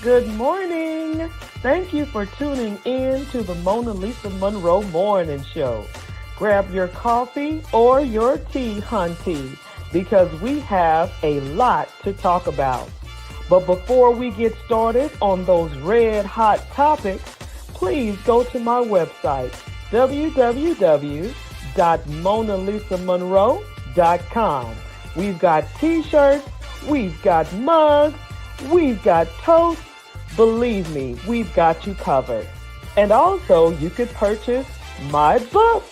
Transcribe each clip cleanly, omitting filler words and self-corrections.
Good morning. Thank you for tuning in to the Mona Lisa Monroe Morning Show. Grab your coffee or your tea, hunty, because we have a lot to talk about. But before we get started on those red hot topics, please go to my website, www.monalisamonroe.com. We've got t-shirts, we've got mugs, we've got toast. Believe me, we've got you covered. And also, you could purchase my book,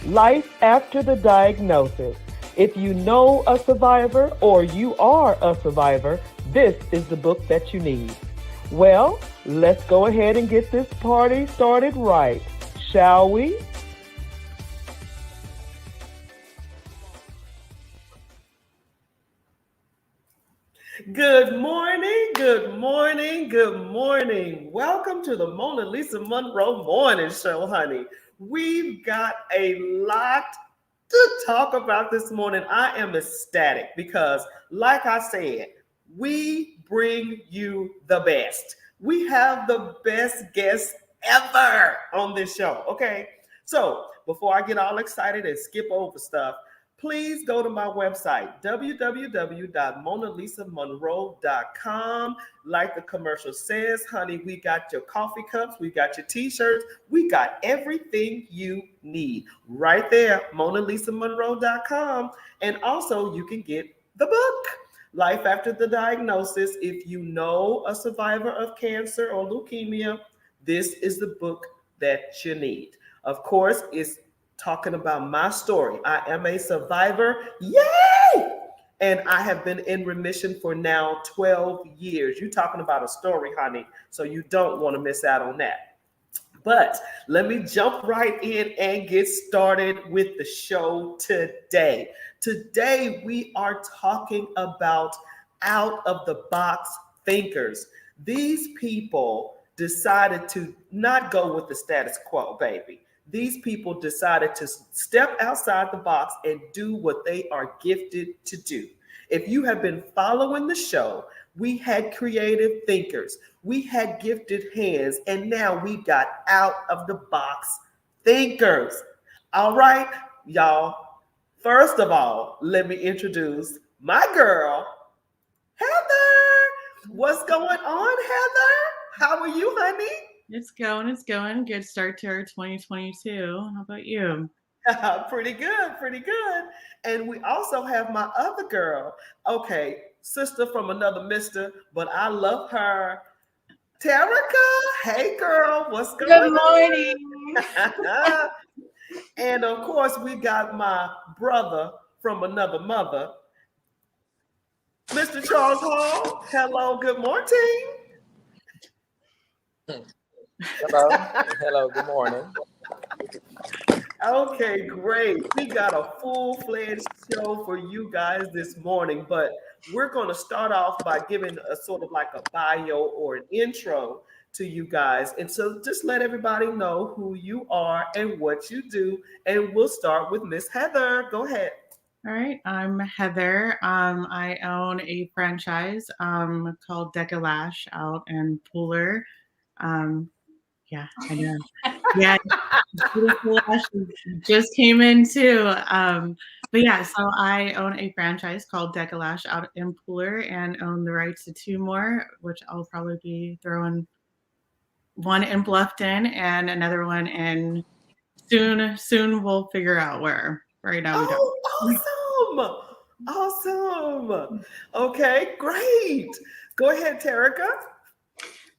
Life After the Diagnosis. If you know a survivor or you are a survivor, this is the book that you need. Well, let's go ahead and get this party started right, shall we? Good morning, good morning, good morning. Welcome to the Mona Lisa Monroe Morning Show, honey. We've got a lot to talk about this morning. I am ecstatic because, like I said, we bring you the best. We have the best guests ever on this show, okay? So, before I get all excited and skip over stuff, please go to my website, www.monalisamonroe.com. Like the commercial says, honey, we got your coffee cups, we got your t-shirts, we got everything you need right there, monalisamonroe.com. And also, you can get the book, Life After the Diagnosis. If you know a survivor of cancer or leukemia, this is the book that you need. Of course, it's talking about my story. I am a survivor. Yay! And I have been in remission for now 12 years. You're talking about a story, honey. So you don't want to miss out on that. But let me jump right in and get started with the show today. Today, we are talking about out of the box thinkers. These people decided to not go with the status quo, baby. These people decided to step outside the box and do what they are gifted to do. If you have been following the show, we had creative thinkers, we had gifted hands, and now we got out of the box thinkers. All right, y'all. First of all, let me introduce my girl, Heather. What's going on, Heather? How are you, honey? It's going. It's going. Good start to our 2022. How about you? Pretty good, pretty good. And we also have my other girl. Okay, sister from another mister, but I love her. Terica, hey girl, what's Good going morning. on? And of course, we got my brother from another mother, Mr. Charles Hall. Hello, good morning. Hello. Hello. Good morning. Okay, great. We got a full-fledged show for you guys this morning, but we're going to start off by giving a sort of like a bio or an intro to you guys. And so just let everybody know who you are and what you do. And we'll start with Miss Heather. Go ahead. All right. I'm Heather. I own a franchise called Deca Lash out in Pooler. Um, yeah, I know. Yeah, beautiful lash just came in too. But yeah, so I own a franchise called Deca Lash out in Pooler and own the rights to two more, which I'll probably be throwing one in Bluffton and another one in soon. Soon we'll figure out where. Right now we don't. Oh, awesome. Awesome. Okay, great. Go ahead, Terica.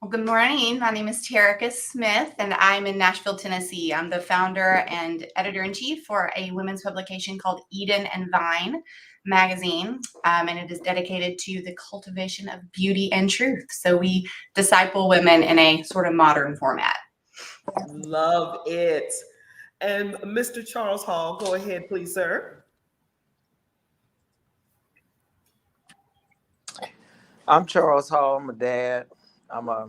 Well, good morning. My name is Terica Smith, and I'm in Nashville, Tennessee. I'm the founder and editor-in-chief for a women's publication called Eden and Vine magazine, and it is dedicated to the cultivation of beauty and truth. So we disciple women in a sort of modern format. Love it. And Mr. Charles Hall, go ahead, please, sir. I'm Charles Hall. I'm a dad. I'm a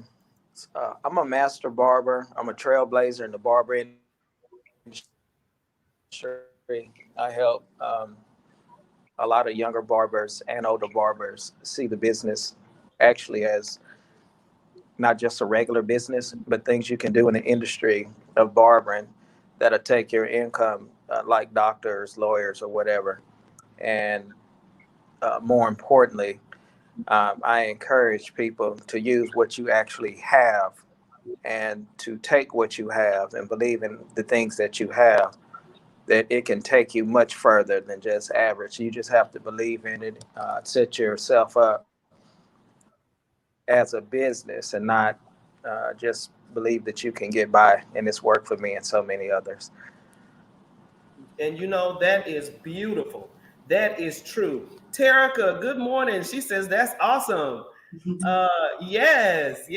I'm a master barber. I'm a trailblazer in the barber industry. I help a lot of younger barbers and older barbers see the business actually as not just a regular business, but things you can do in the industry of barbering that'll take your income, like doctors, lawyers, or whatever. And more importantly, I encourage people to use what you actually have and to take what you have and believe in the things that you have, that it can take you much further than just average. You just have to believe in it, set yourself up as a business and not just believe that you can get by. And it's worked for me and so many others. And that is beautiful. That is true. Terica, good morning. She says that's awesome. Yes.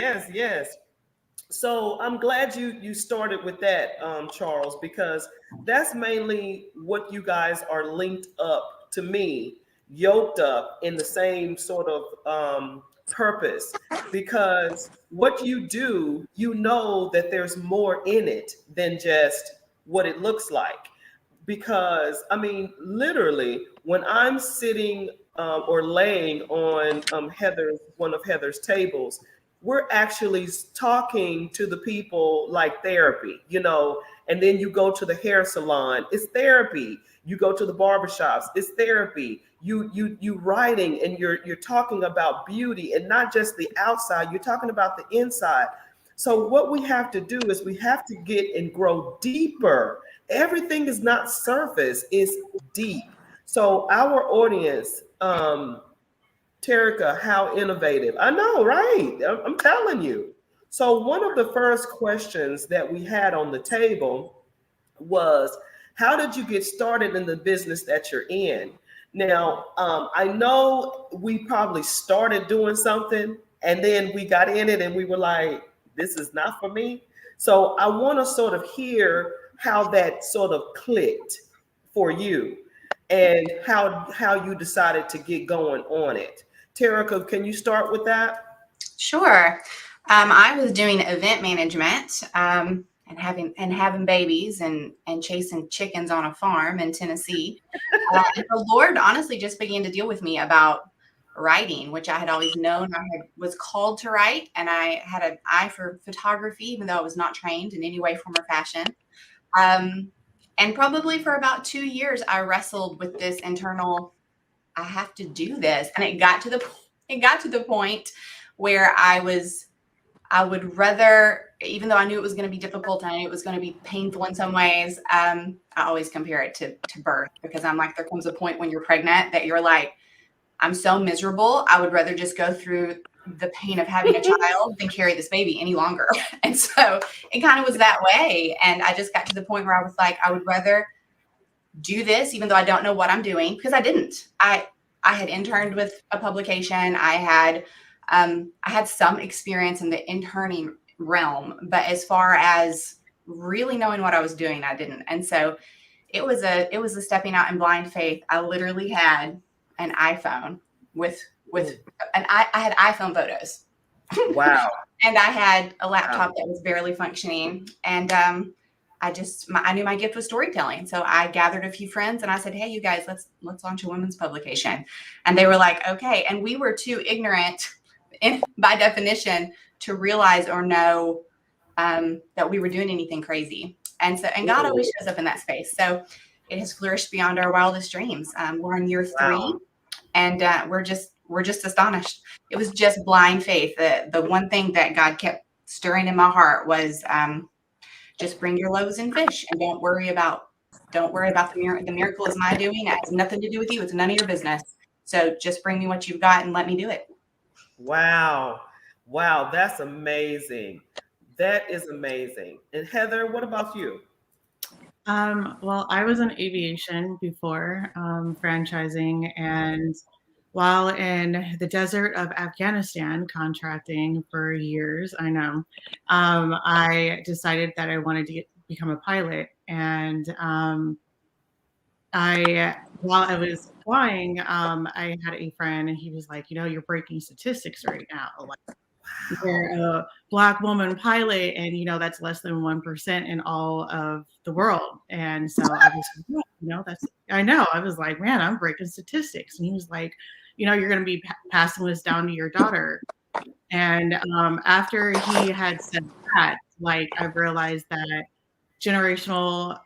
So I'm glad you started with that, Charles, because that's mainly what you guys are linked up to me, yoked up in the same sort of purpose. Because what you do, that there's more in it than just what it looks like. Because literally, when I'm sitting or laying on one of Heather's tables, we're actually talking to the people like therapy, and then you go to the hair salon, it's therapy. You go to the barbershops, it's therapy. You writing and you're talking about beauty, and not just the outside, you're talking about the inside. So what we have to do is we have to get and grow deeper. Everything is not surface, it's deep. So our audience, Terica, how innovative. I know, right? I'm telling you. So one of the first questions that we had on the table was, how did you get started in the business that you're in? Now, I know we probably started doing something and then we got in it and we were like, this is not for me. So I want to sort of hear how that sort of clicked for you and how you decided to get going on it. Terica, can you start with that? Sure. I was doing event management and having babies and chasing chickens on a farm in Tennessee. And the Lord honestly just began to deal with me about writing, which I had always known was called to write. And I had an eye for photography, even though I was not trained in any way, form, or fashion. And probably for about 2 years, I wrestled with this internal, I have to do this. And it got to the point where I would rather, even though I knew it was going to be difficult and I knew it was going to be painful in some ways, I always compare it to birth, because I'm like, there comes a point when you're pregnant that you're like, I'm so miserable. I would rather just go through the pain of having a child than carry this baby any longer. And so it kind of was that way. And I just got to the point where I was like, I would rather do this, even though I don't know what I'm doing, because I didn't. I had interned with a publication. I had some experience in the interning realm, but as far as really knowing what I was doing, I didn't. And so it was a stepping out in blind faith. I literally had an iPhone I had iPhone photos. Wow. And I had a laptop that was barely functioning. And I knew my gift was storytelling. So I gathered a few friends and I said, hey, you guys, let's launch a women's publication. And they were like, okay. And we were too ignorant by definition to realize or know that we were doing anything crazy. And God always shows up in that space. So it has flourished beyond our wildest dreams. We're in year 3 and we're just astonished. It was just blind faith. The one thing that God kept stirring in my heart was just bring your loaves and fish and don't worry about the miracle is my doing. It has nothing to do with you. It's none of your business. So just bring me what you've got and let me do it. Wow. That's amazing. That is amazing. And Heather, what about you? Well, I was in aviation before, franchising, and while in the desert of Afghanistan contracting for years, I decided that I wanted to become a pilot. And while I was flying, I had a friend, and he was like, you're breaking statistics right now. Like, you're a Black woman pilot, and that's less than 1% in all of the world. And so I was like, I was like, man, I'm breaking statistics. And he was like, you're going to be passing this down to your daughter. And after he had said that, like, I realized that generational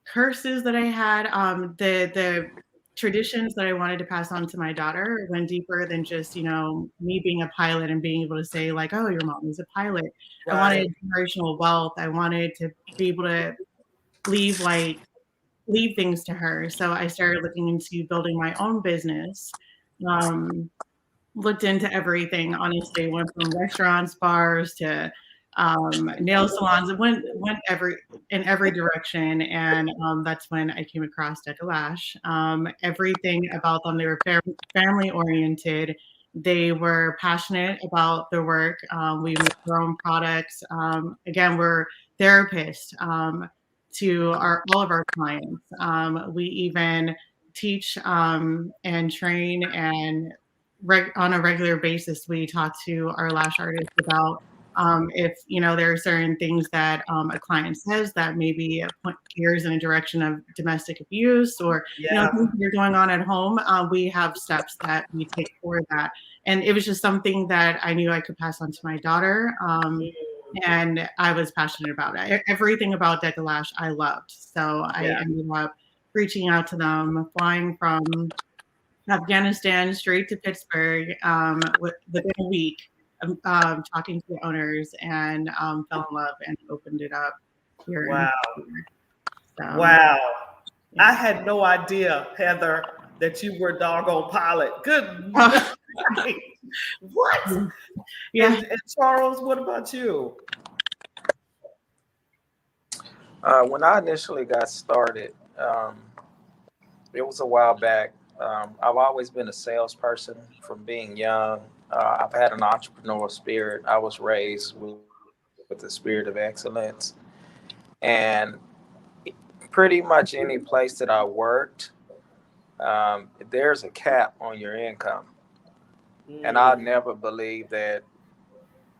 curses that I had, the traditions that I wanted to pass on to my daughter went deeper than just, me being a pilot and being able to say like, oh, your mom is a pilot. I Right. wanted generational wealth. I wanted to be able to leave like leave things to her. So I started looking into building my own business. Um, Looked into everything. Honestly, went from restaurants, bars to nail salons. It went in every direction, and that's when I came across Deca Lash. Everything about them, they were family oriented. They were passionate about their work. We make our own products. Again, we're therapists to all of our clients. We even teach and train and on a regular basis, we talk to our lash artists about if there are certain things that a client says that maybe point gears in a direction of domestic abuse, or Yeah. things that are going on at home. We have steps that we take for that, and it was just something that I knew I could pass on to my daughter. And I was passionate about it. Everything about Deca Lash I loved, so I Yeah. ended up reaching out to them, flying from Afghanistan straight to Pittsburgh within a week, talking to the owners, and fell in love and opened it up here in Wow. Pittsburgh. So, Wow. I yeah. had no idea, Heather, that you were a doggone pilot. Good night. What? Yeah. And Charles, what about you? When I initially got started, it was a while back. I've always been a salesperson from being young. I've had an entrepreneurial spirit. I was raised with the spirit of excellence. And pretty much any place that I worked, there's a cap on your income. And I never believed that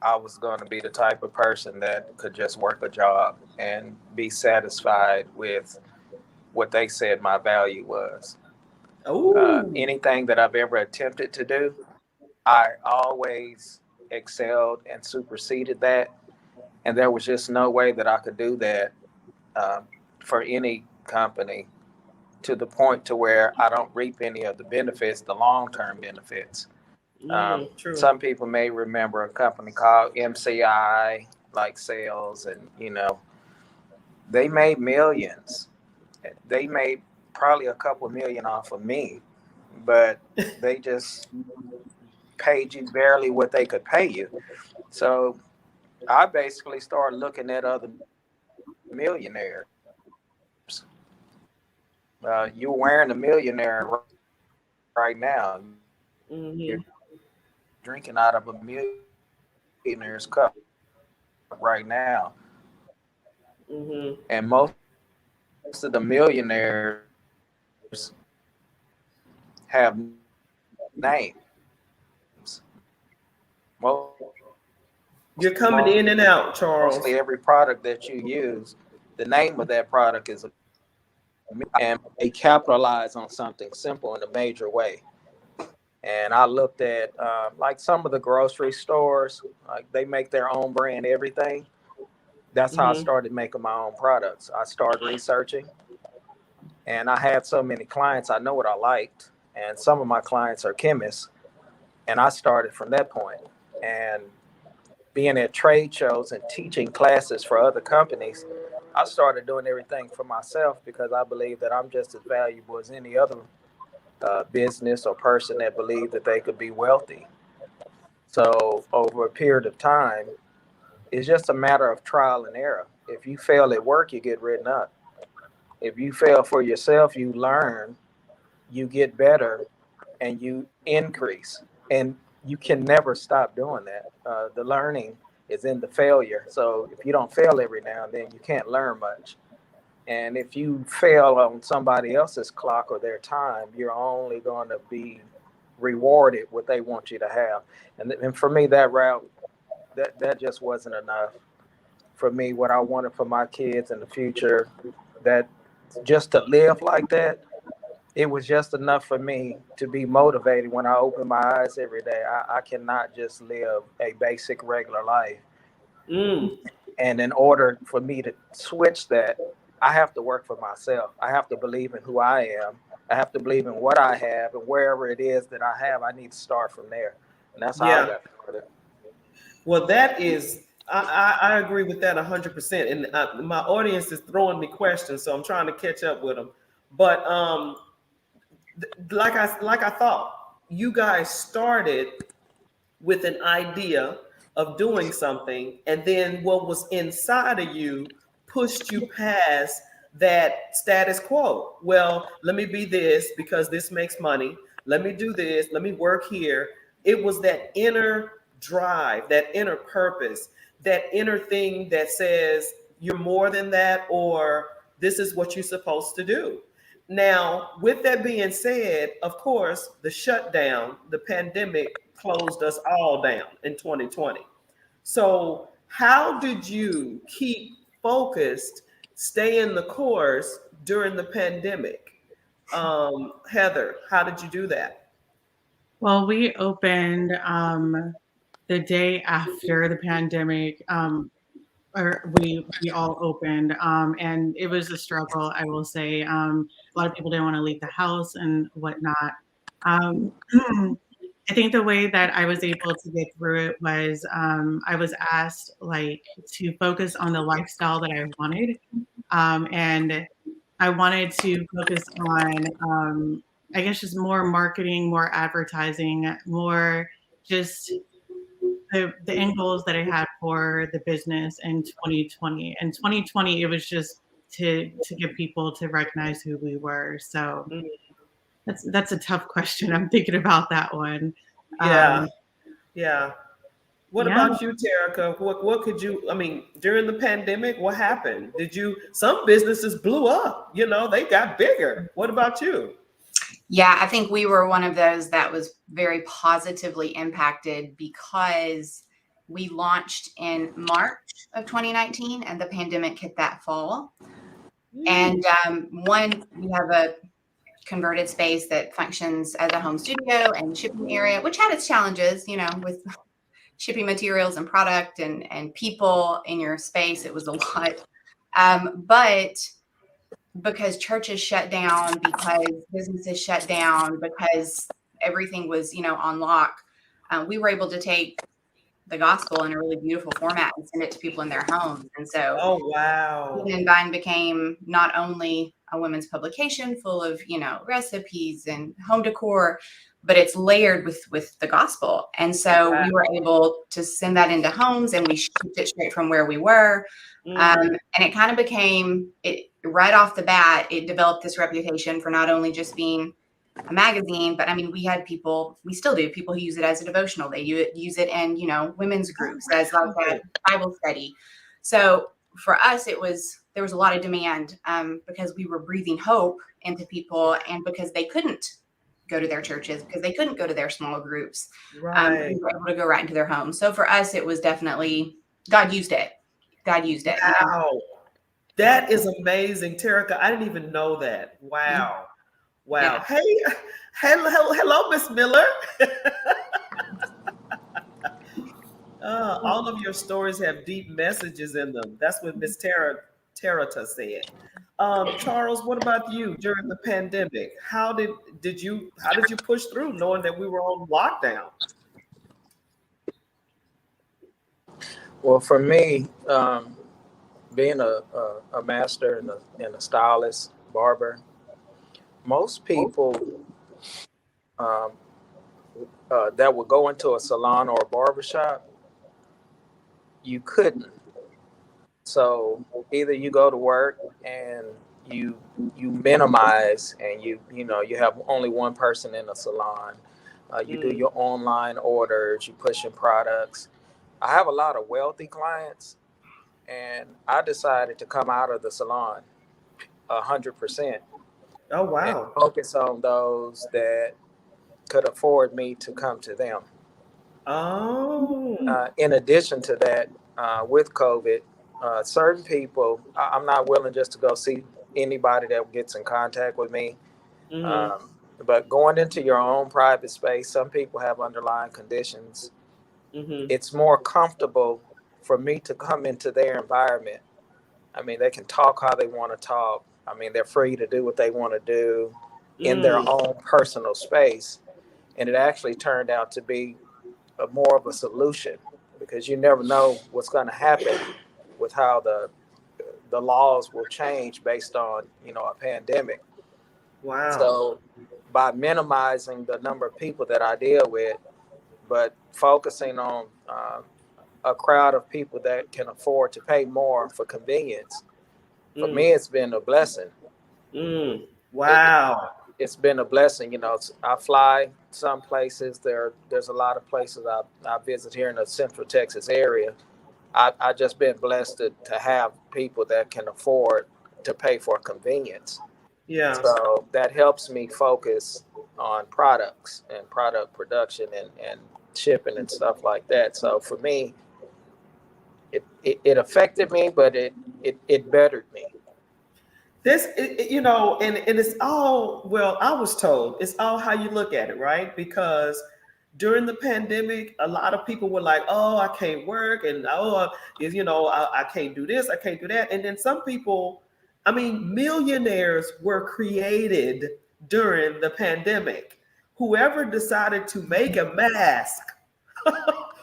I was going to be the type of person that could just work a job and be satisfied with what they said my value was. Oh. Anything that I've ever attempted to do, I always excelled and superseded that. And there was just no way that I could do that for any company to the point to where I don't reap any of the benefits, the long-term benefits. True. Some people may remember a company called MCI, like sales, and they made millions. They made probably a couple million off of me, but they just paid you barely what they could pay you. So I basically started looking at other millionaires. You're wearing a millionaire right now. You're drinking out of a millionaire's cup right now. And most of the millionaires have names. You're coming in and out, Charles. Mostly every product that you use, the name of that product is and they capitalize on something simple in a major way. And I looked at like some of the grocery stores, like they make their own brand everything. That's how I started making my own products. I started researching, and I had so many clients, I know what I liked. And some of my clients are chemists, and I started from that point. And being at trade shows and teaching classes for other companies, I started doing everything for myself because I believe that I'm just as valuable as any other business or person that believed that they could be wealthy. So over a period of time, it's just a matter of trial and error. If you fail at work, you get written up. If you fail for yourself, you learn, you get better, and you increase. And you can never stop doing that. The learning is in the failure. So if you don't fail every now and then, you can't learn much. And if you fail on somebody else's clock or their time, you're only going to be rewarded what they want you to have. And for me, that route, that just wasn't enough. For me, what I wanted for my kids in the future, that just to live like that, it was just enough for me to be motivated when I open my eyes every day. I cannot just live a basic regular life. Mm. And in order for me to switch that, I have to work for myself. I have to believe in who I am. I have to believe in what I have, and wherever it is that I have, I need to start from there. And that's how I Yeah. got started. Well, that is, I agree with that 100%. And my audience is throwing me questions, so I'm trying to catch up with them. But like I thought, you guys started with an idea of doing something, and then what was inside of you pushed you past that status quo. Well, let me be this because this makes money. Let me do this. Let me work here. It was that inner drive, that inner purpose, that inner thing that says you're more than that, or this is what you're supposed to do. Now, with that being said, of course, the shutdown, the pandemic closed us all down in 2020. So, how did you keep focused, stay in the course during the pandemic? Heather, how did you do that? Well, we opened the day after the pandemic, or we all opened, and it was a struggle, I will say. A lot of people didn't want to leave the house and whatnot. Um, I think the way that I was able to get through it was I was asked like to focus on the lifestyle that I wanted, and I wanted to focus on I guess just more marketing, more advertising, more just the end goals that I had for the business in 2020. In 2020, it was just to get people to recognize who we were. So Mm, that's a tough question. I'm thinking about that one. yeah, Um, yeah. What yeah. about you, Terica? What could you, I mean, during the pandemic, what happened? Did you, some businesses blew up, they got bigger. What about you? Yeah, I think we were one of those that was very positively impacted because we launched in March of 2019 and the pandemic hit that fall. And we have a converted space that functions as a home studio and shipping area, which had its challenges, with shipping materials and product and people in your space. It was a lot. But because churches shut down, because businesses shut down, because everything was, on lock, we were able to take the gospel in a really beautiful format and send it to people in their homes. And so Oh, wow. Eden and Vine became not only a women's publication full of, recipes and home decor, but it's layered with the gospel. And so Wow. we were able to send that into homes, and we shipped it straight from where we were. And it kind of became it right off the bat. It developed this reputation for not only just being a magazine, but I mean, we still do people who use it as a devotional. They use it in, women's groups as like a Bible study. So for us, there was a lot of demand because we were breathing hope into people, and because they couldn't go to their churches, because they couldn't go to their small groups. Right. We were able to go right into their homes. So for us, it was dedefinitely God used it. God used it. Wow. That is amazing, Terica. I didn't even know that. Wow. Wow. Yeah. Hey, hello, Miss Miller. All of your stories have deep messages in them. That's what Miss Terata said. Charles, what about you during the pandemic? How did you push through knowing that we were on lockdown? Well, for me, being a master and a stylist, barber, most people that would go into a salon or a barbershop, you couldn't. So either you go to work and you minimize, and you have only one person in a salon. You do your online orders, you pushing products. I have a lot of wealthy clients, and I decided to come out of the salon 100%. Oh, And wow. focus on those that could afford me to come to them. Oh. In addition to that, with COVID, certain people, I'm not willing just to go see anybody that gets in contact with me. Mm-hmm. But going into your own private space, some people have underlying conditions. Mm-hmm. It's more comfortable for me to come into their environment. I mean, they can talk how they want to talk. I mean, they're free to do what they want to do in their Mm. own personal space. And it actually turned out to be more of a solution because you never know what's going to happen with how the laws will change based on a pandemic. Wow. So by minimizing the number of people that I deal with, but focusing on a crowd of people that can afford to pay more for convenience, for Mm. me it's been a blessing. Mm. it, Wow. it's been a blessing. I fly some places. There's a lot of places I visit here in the Central Texas area. I just been blessed to have people that can afford to pay for convenience. Yeah. So that helps me focus on products and product production and shipping and stuff like that. So for me, it affected me, but it bettered me. And it's all, well, I was told it's all how you look at it, right? Because during the pandemic, a lot of people were like, oh, I can't work, and I can't do this, I can't do that. And then some people, I mean, millionaires were created during the pandemic. Whoever decided to make a mask,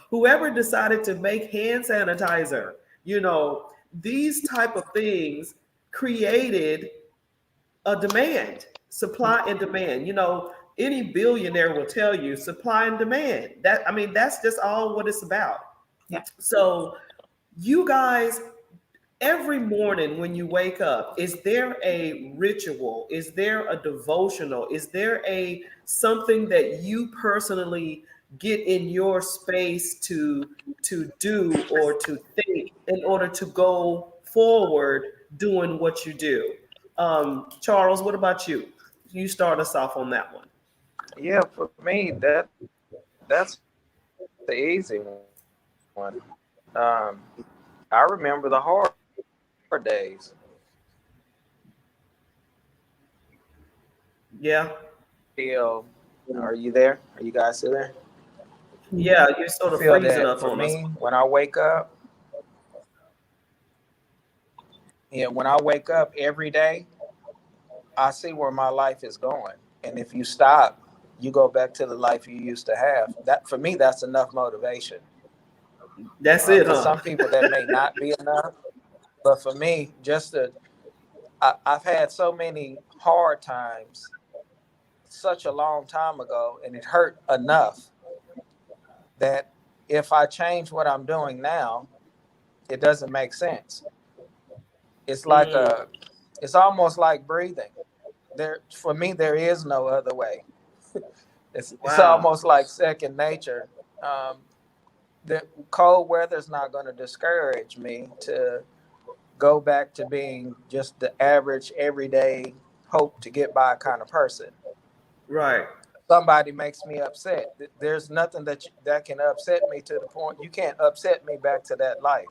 whoever decided to make hand sanitizer, these type of things created a demand, supply and demand. Any billionaire will tell you supply and demand. That's just all what it's about. Yeah. So you guys, every morning when you wake up, is there a ritual? Is there a devotional? Is there a something that you personally get in your space to do or to think in order to go forward doing what you do? Charles, what about you? You start us off on that one. Yeah, for me that's the easy one. I remember the hard days. Yeah. Feel, are you there? Are you guys still there? Yeah, you're sort of Feel freezing that up for on us. me when I wake up every day, I see where my life is going. And if you stop, you go back to the life you used to have. That for me, that's enough motivation. That's it, For huh? some people, that may not be enough, but for me, I've had so many hard times such a long time ago, and it hurt enough that if I change what I'm doing now, it doesn't make sense. It's like Mm, it's almost like breathing. There, for me, there is no other way. It's wow. almost like second nature. Um, the cold weather is not going to discourage me to go back to being just the average, everyday, hope to get by kind of person. Right. Somebody makes me upset. There's nothing that can upset me to the point you can't upset me back to that life.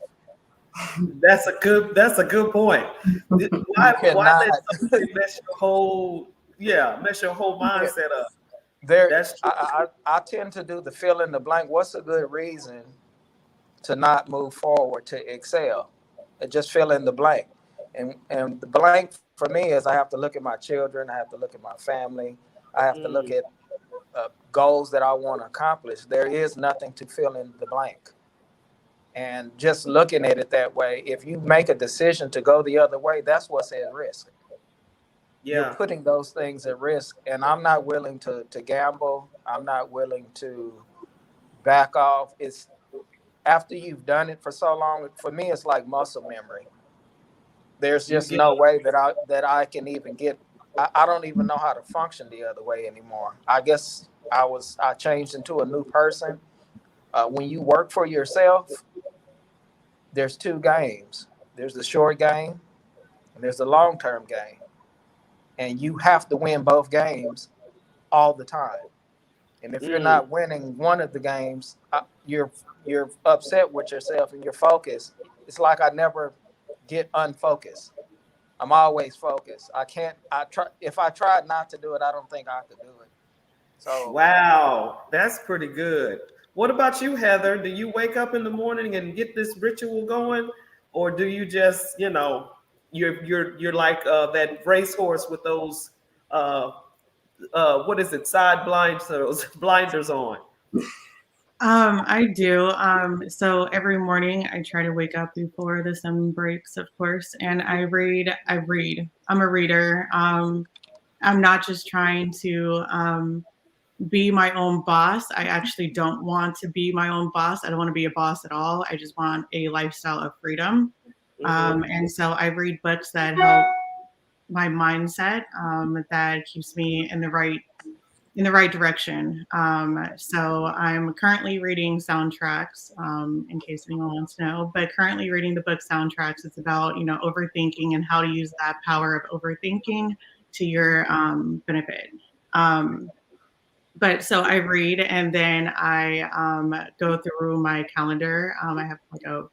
That's a good point. You Why cannot. let something mess your whole Yeah, mindset up? there. That's true. I tend to do the fill in the blank. What's a good reason to not move forward to excel? And just fill in the blank. And the blank for me is I have to look at my children. I have to look at my family. I have to look Mm, at goals that I want to accomplish. There is nothing to fill in the blank. And just looking at it that way, if you make a decision to go the other way, that's what's at risk. You're yeah. putting those things at risk. And I'm not willing to gamble. I'm not willing to back off. It's after you've done it for so long, for me, it's like muscle memory. There's You just get no way that I can even get. I don't even know how to function the other way anymore. I guess I changed into a new person. When you work for yourself, there's two games. There's the short game and there's the long term game, and you have to win both games all the time. And if you're mm, not winning one of the games, you're upset with yourself and your focus. It's like I never get unfocused. I'm always focused. If I tried not to do it, I don't think I could do it. So Wow, that's pretty good. What about you, Heather? Do you wake up in the morning and get this ritual going, or do you just, you're like that racehorse with those what is it, side blinders blinders on? I do. So every morning I try to wake up before the sun breaks, of course, and I read. I'm a reader. I'm not just trying to be my own boss. I actually don't want to be my own boss. I don't want to be a boss at all. I just want a lifestyle of freedom. And so I read books that help my mindset, that keeps me in the right direction. So I'm currently reading Soundtracks, in case anyone wants to know, but currently reading the book Soundtracks. It's about, overthinking and how to use that power of overthinking to your benefit. But so I read, and then I go through my calendar. I have like a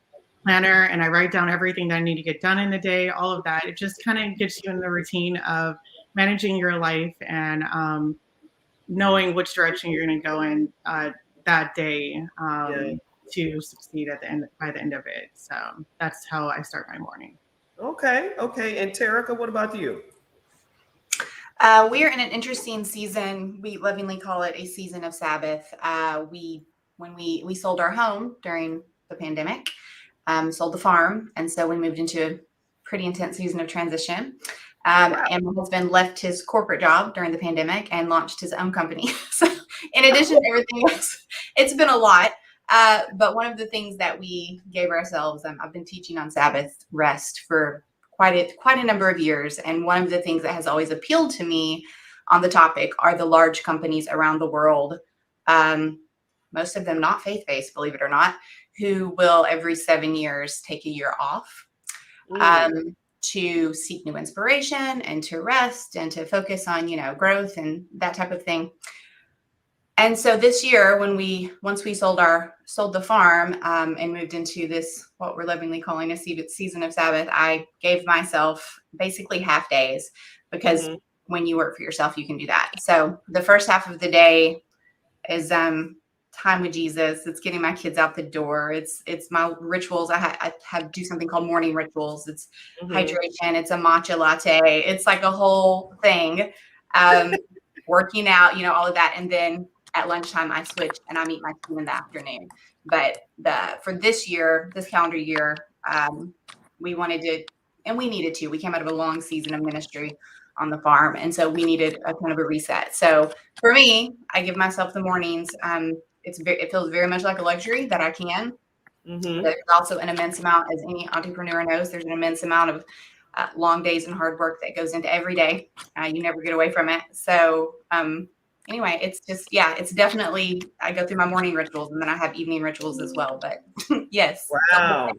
planner, and I write down everything that I need to get done in the day, all of that. It just kind of gets you in the routine of managing your life and knowing which direction you're going to go in that day to succeed by the end of it. So that's how I start my morning. Okay. And Terica, what about you? We are in an interesting season. We lovingly call it a season of Sabbath. When we sold our home during the pandemic, sold the farm, and so we moved into a pretty intense season of transition. And my husband left his corporate job during the pandemic and launched his own company. So in addition to everything else, it's been a lot. But one of the things that we gave ourselves, I've been teaching on Sabbath rest for quite a number of years. And one of the things that has always appealed to me on the topic are the large companies around the world, most of them not faith-based, believe it or not, who will every 7 years take a year off to seek new inspiration and to rest and to focus on, growth and that type of thing. And so this year, once we sold the farm and moved into this, what we're lovingly calling a season of Sabbath, I gave myself basically half days, because when you work for yourself, you can do that. So the first half of the day is time with Jesus. It's getting my kids out the door. It's my rituals. I have do something called morning rituals. It's hydration. It's a matcha latte. It's like a whole thing. Working out, all of that, and then at lunchtime, I switch and I meet my team in the afternoon. But for this calendar year, we wanted to, and we needed to. We came out of a long season of ministry on the farm, and so we needed a kind of a reset. So for me, I give myself the mornings. It feels very much like a luxury that I can. There's also an immense amount, as any entrepreneur knows, there's an immense amount of long days and hard work that goes into every day. You never get away from it. So anyway, it's just, it's definitely, I go through my morning rituals and then I have evening rituals as well. But yes. Wow.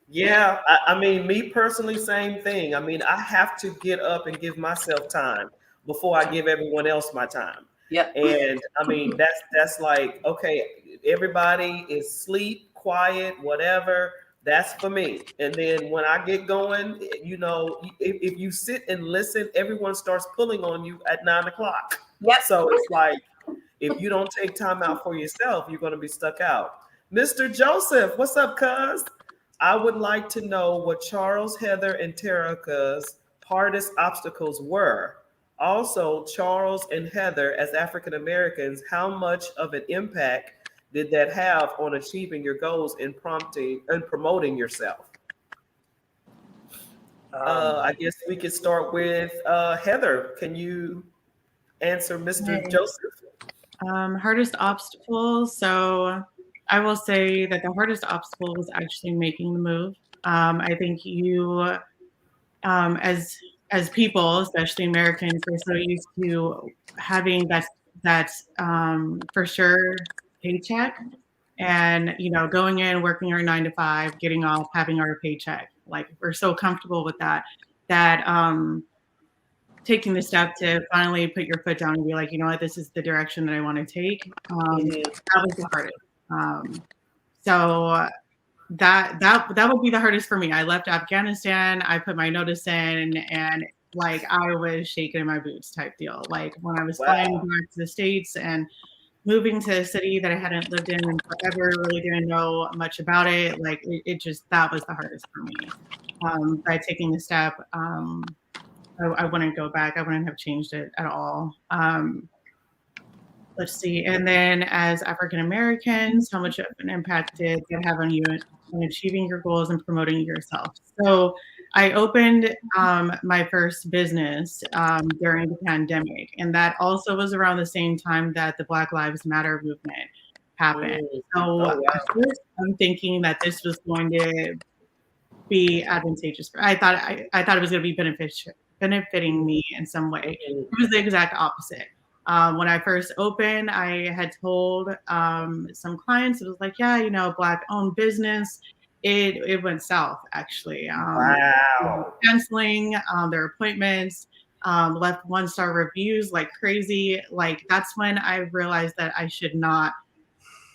Yeah. I mean, me personally, same thing. I mean, I have to get up and give myself time before I give everyone else my time. Yep. And I mean, that's like, okay, everybody is sleep, quiet, whatever. That's for me. And then when I get going, if you sit and listen, everyone starts pulling on you at 9 o'clock. Yep. So it's like, if you don't take time out for yourself, you're going to be stuck out. Mr. Joseph, what's up, cuz? I would like to know what Charles, Heather, and Terica's hardest obstacles were. Also, Charles and Heather, as African Americans, how much of an impact did that have on achieving your goals and promoting yourself? I guess we could start with Heather. Can you answer Mr. Joseph? Hardest obstacle. So I will say that the hardest obstacle was actually making the move. I think you, as people, especially Americans, we're so used to having that for sure paycheck, and going in, working our 9 to 5, getting off, having our paycheck. Like, we're so comfortable with that taking the step to finally put your foot down and be like, you know what, this is the direction that I want to take. That was the hardest. So that would be the hardest for me. I left Afghanistan, I put my notice in, and like I was shaking in my boots type deal. Like when I was flying Wow. back to the States and moving to a city that I hadn't lived in forever, really didn't know much about it. Like it just, that was the hardest for me. By taking the step, I wouldn't go back. I wouldn't have changed it at all. Let's see. And then as African Americans, how much of an impact did that have on you in achieving your goals and promoting yourself? So I opened my first business during the pandemic, and that also was around the same time that the Black Lives Matter movement happened. So Oh, wow. at first I'm thinking that this was going to be advantageous. I thought it was going to be benefiting me in some way. It was the exact opposite. When I first opened, I had told some clients, it was like, yeah, Black owned business. It went south actually. Wow. Canceling their appointments, left 1-star reviews like crazy. Like that's when I realized that I should not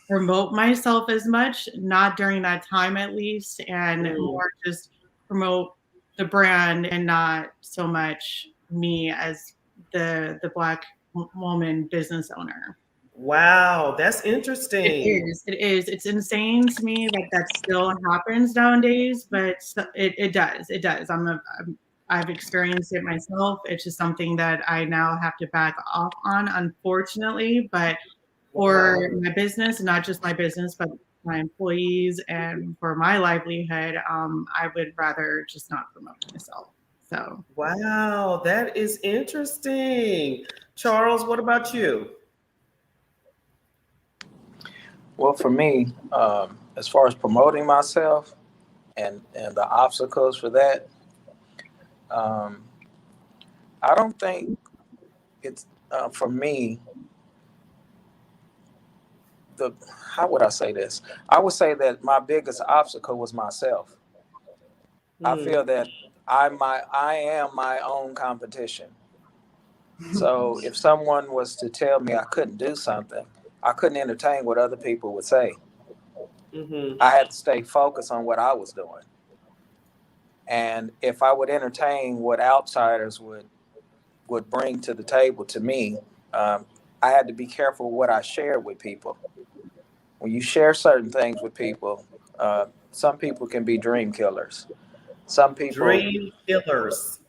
promote myself as much, not during that time at least, and more just promote the brand and not so much me as the Black woman business owner. Wow, that's interesting. It is. It's insane to me that that still happens nowadays, but it does. It does. I've experienced it myself. It's just something that I now have to back off on, unfortunately. But for my business, not just my business, but my employees and for my livelihood, I would rather just not promote myself. So, Wow, that is interesting. Charles, what about you? Well, for me, as far as promoting myself and the obstacles for that, um, I don't think it's for me. The How would I say this? I would say that my biggest obstacle was myself. I feel that I am my own competition. So if someone was to tell me I couldn't do something, I couldn't entertain what other people would say. Mm-hmm. I had to stay focused on what I was doing. And if I would entertain what outsiders would bring to the table to me, I had to be careful what I shared with people. When you share certain things with people, some people can be dream killers. Some people, Dream killers.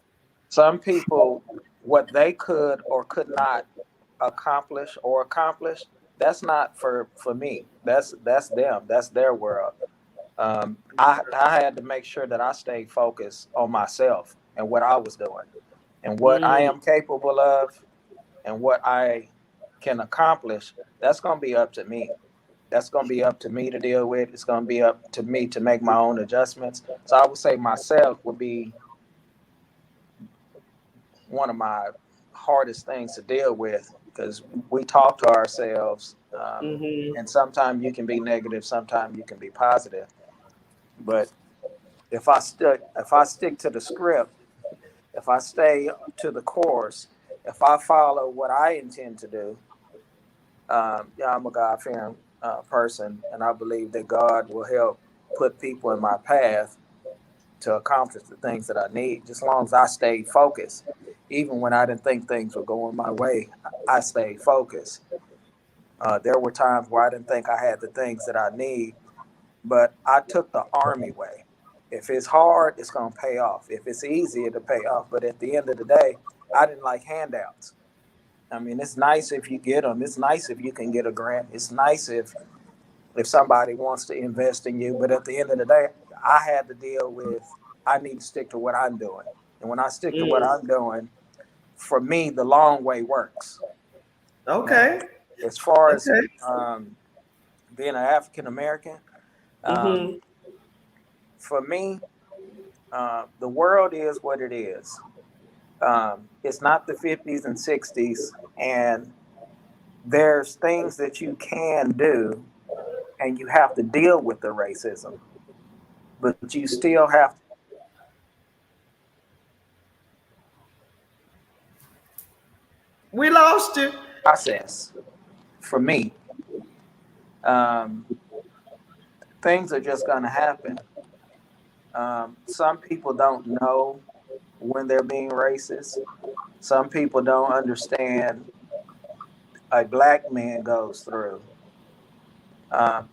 some people, what they could or could not accomplish, that's not for me. That's them. That's their world. I had to make sure that I stayed focused on myself and what I was doing and what I Mm, am capable of and what I can accomplish. That's going to be up to me. That's going to be up to me to deal with. It's going to be up to me to make my own adjustments. So I would say myself would be one of my hardest things to deal with because we talk to ourselves, mm-hmm. and sometimes you can be negative, sometimes you can be positive. But if I stick to the script, if I stay to the course, if I follow what I intend to do, yeah, I'm a God-fearing person, and I believe that God will help put people in my path to accomplish the things that I need. Just as long as I stay focused, even when I didn't think things were going my way, I stayed focused. There were times where I didn't think I had the things that I need, but I took the Army way. If it's hard, it's going to pay off. If it's easy, it'll pay off. But at the end of the day, I didn't like handouts. I mean, it's nice if you get them. It's nice if you can get a grant. It's nice if somebody wants to invest in you. But at the end of the day, I had to deal with, I need to stick to what I'm doing. And when I stick to what Mm. I'm doing, for me, the long way works. Now, Okay. as far as Okay. being an African American, Mm-hmm. for me, the world is what it is. It's not the 50s and 60s, and there's things that you can do, and you have to deal with the racism, but you still have to We lost you. process. For me, um, things are just going to happen. Some people don't know when they're being racist. Some people don't understand a black man goes through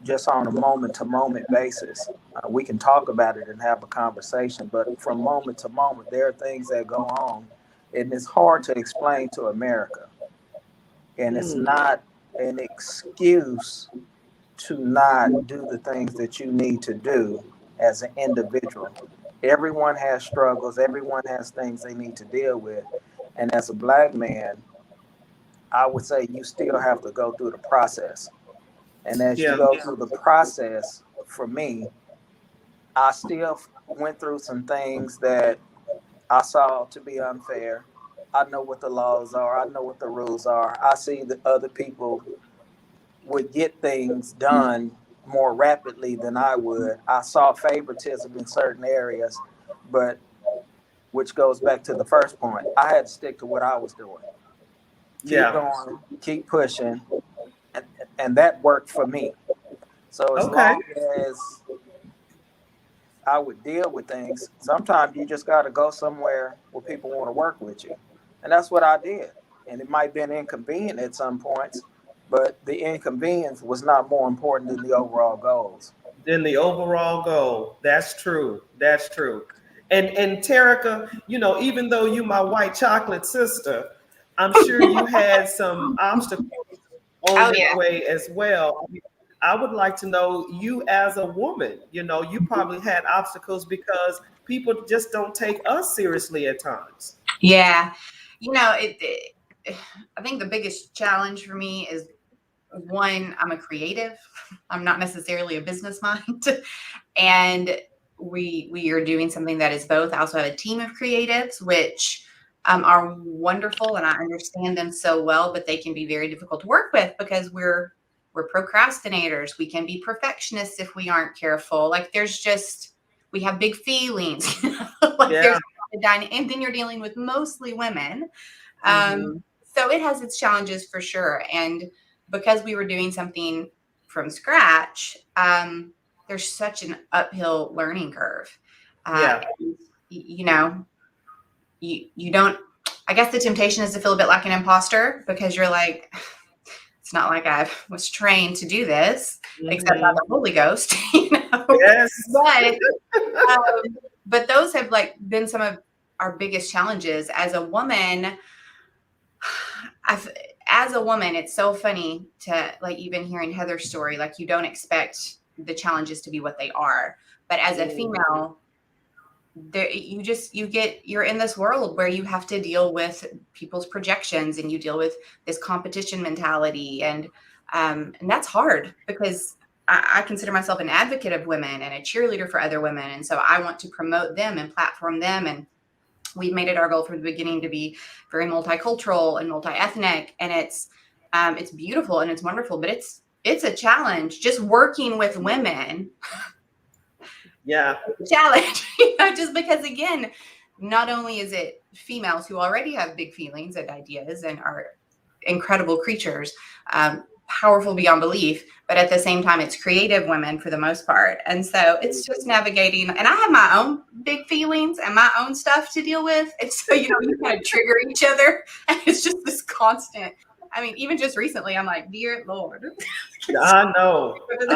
just on a moment-to-moment basis. We can talk about it and have a conversation, but from moment to moment, there are things that go on, and it's hard to explain to America. And it's not an excuse to not do the things that you need to do as an individual. Everyone has struggles. Everyone has things they need to deal with. And as a black man, I would say you still have to go through the process. And as you go through the process, for me, I still went through some things that I saw to be unfair. I know what the laws are. I know what the rules are. I see that other people would get things done more rapidly than I would. I saw favoritism in certain areas, but which goes back to the first point. I had to stick to what I was doing. Keep going, keep pushing, and that worked for me. So as long as I would deal with things, sometimes you just got to go somewhere where people want to work with you. And that's what I did. And it might have been inconvenient at some points, but the inconvenience was not more important than the overall goals. Than the overall goal. That's true. That's true. And Terica, you know, even though you my white chocolate sister, I'm sure you had some obstacles on your way as well. I would like to know, you as a woman, you know, you probably had obstacles because people just don't take us seriously at times. Yeah. You know, I think the biggest challenge for me is, one, I'm a creative. I'm not necessarily a business mind. And we are doing something that is both. I also have a team of creatives, which are wonderful, and I understand them so well, but they can be very difficult to work with because we're procrastinators. We can be perfectionists if we aren't careful. Like we have big feelings. There's and then you're dealing with mostly women. So it has its challenges for sure. And because we were doing something from scratch, there's such an uphill learning curve. And, you know, you don't, I guess the temptation is to feel a bit like an imposter because you're like, it's not like I was trained to do this, except by the Holy Ghost, you know? Yes. But those have like been some of our biggest challenges as a woman. As a woman, it's so funny to like even hearing Heather's story, like you don't expect the challenges to be what they are. But as a female, you're in this world where you have to deal with people's projections and you deal with this competition mentality. And that's hard because I consider myself an advocate of women and a cheerleader for other women. And so I want to promote them and platform them. And we've made it our goal from the beginning to be very multicultural and multi-ethnic. And it's beautiful and it's wonderful, but it's a challenge just working with women. Challenge, you know, just because again, not only is it females who already have big feelings and ideas and are incredible creatures, powerful beyond belief, but at the same time, it's creative women for the most part. And so it's just navigating, and I have my own big feelings and my own stuff to deal with. And so, you know, you kind of trigger each other and it's just this constant, I mean, even just recently, I'm like, dear Lord. I know. But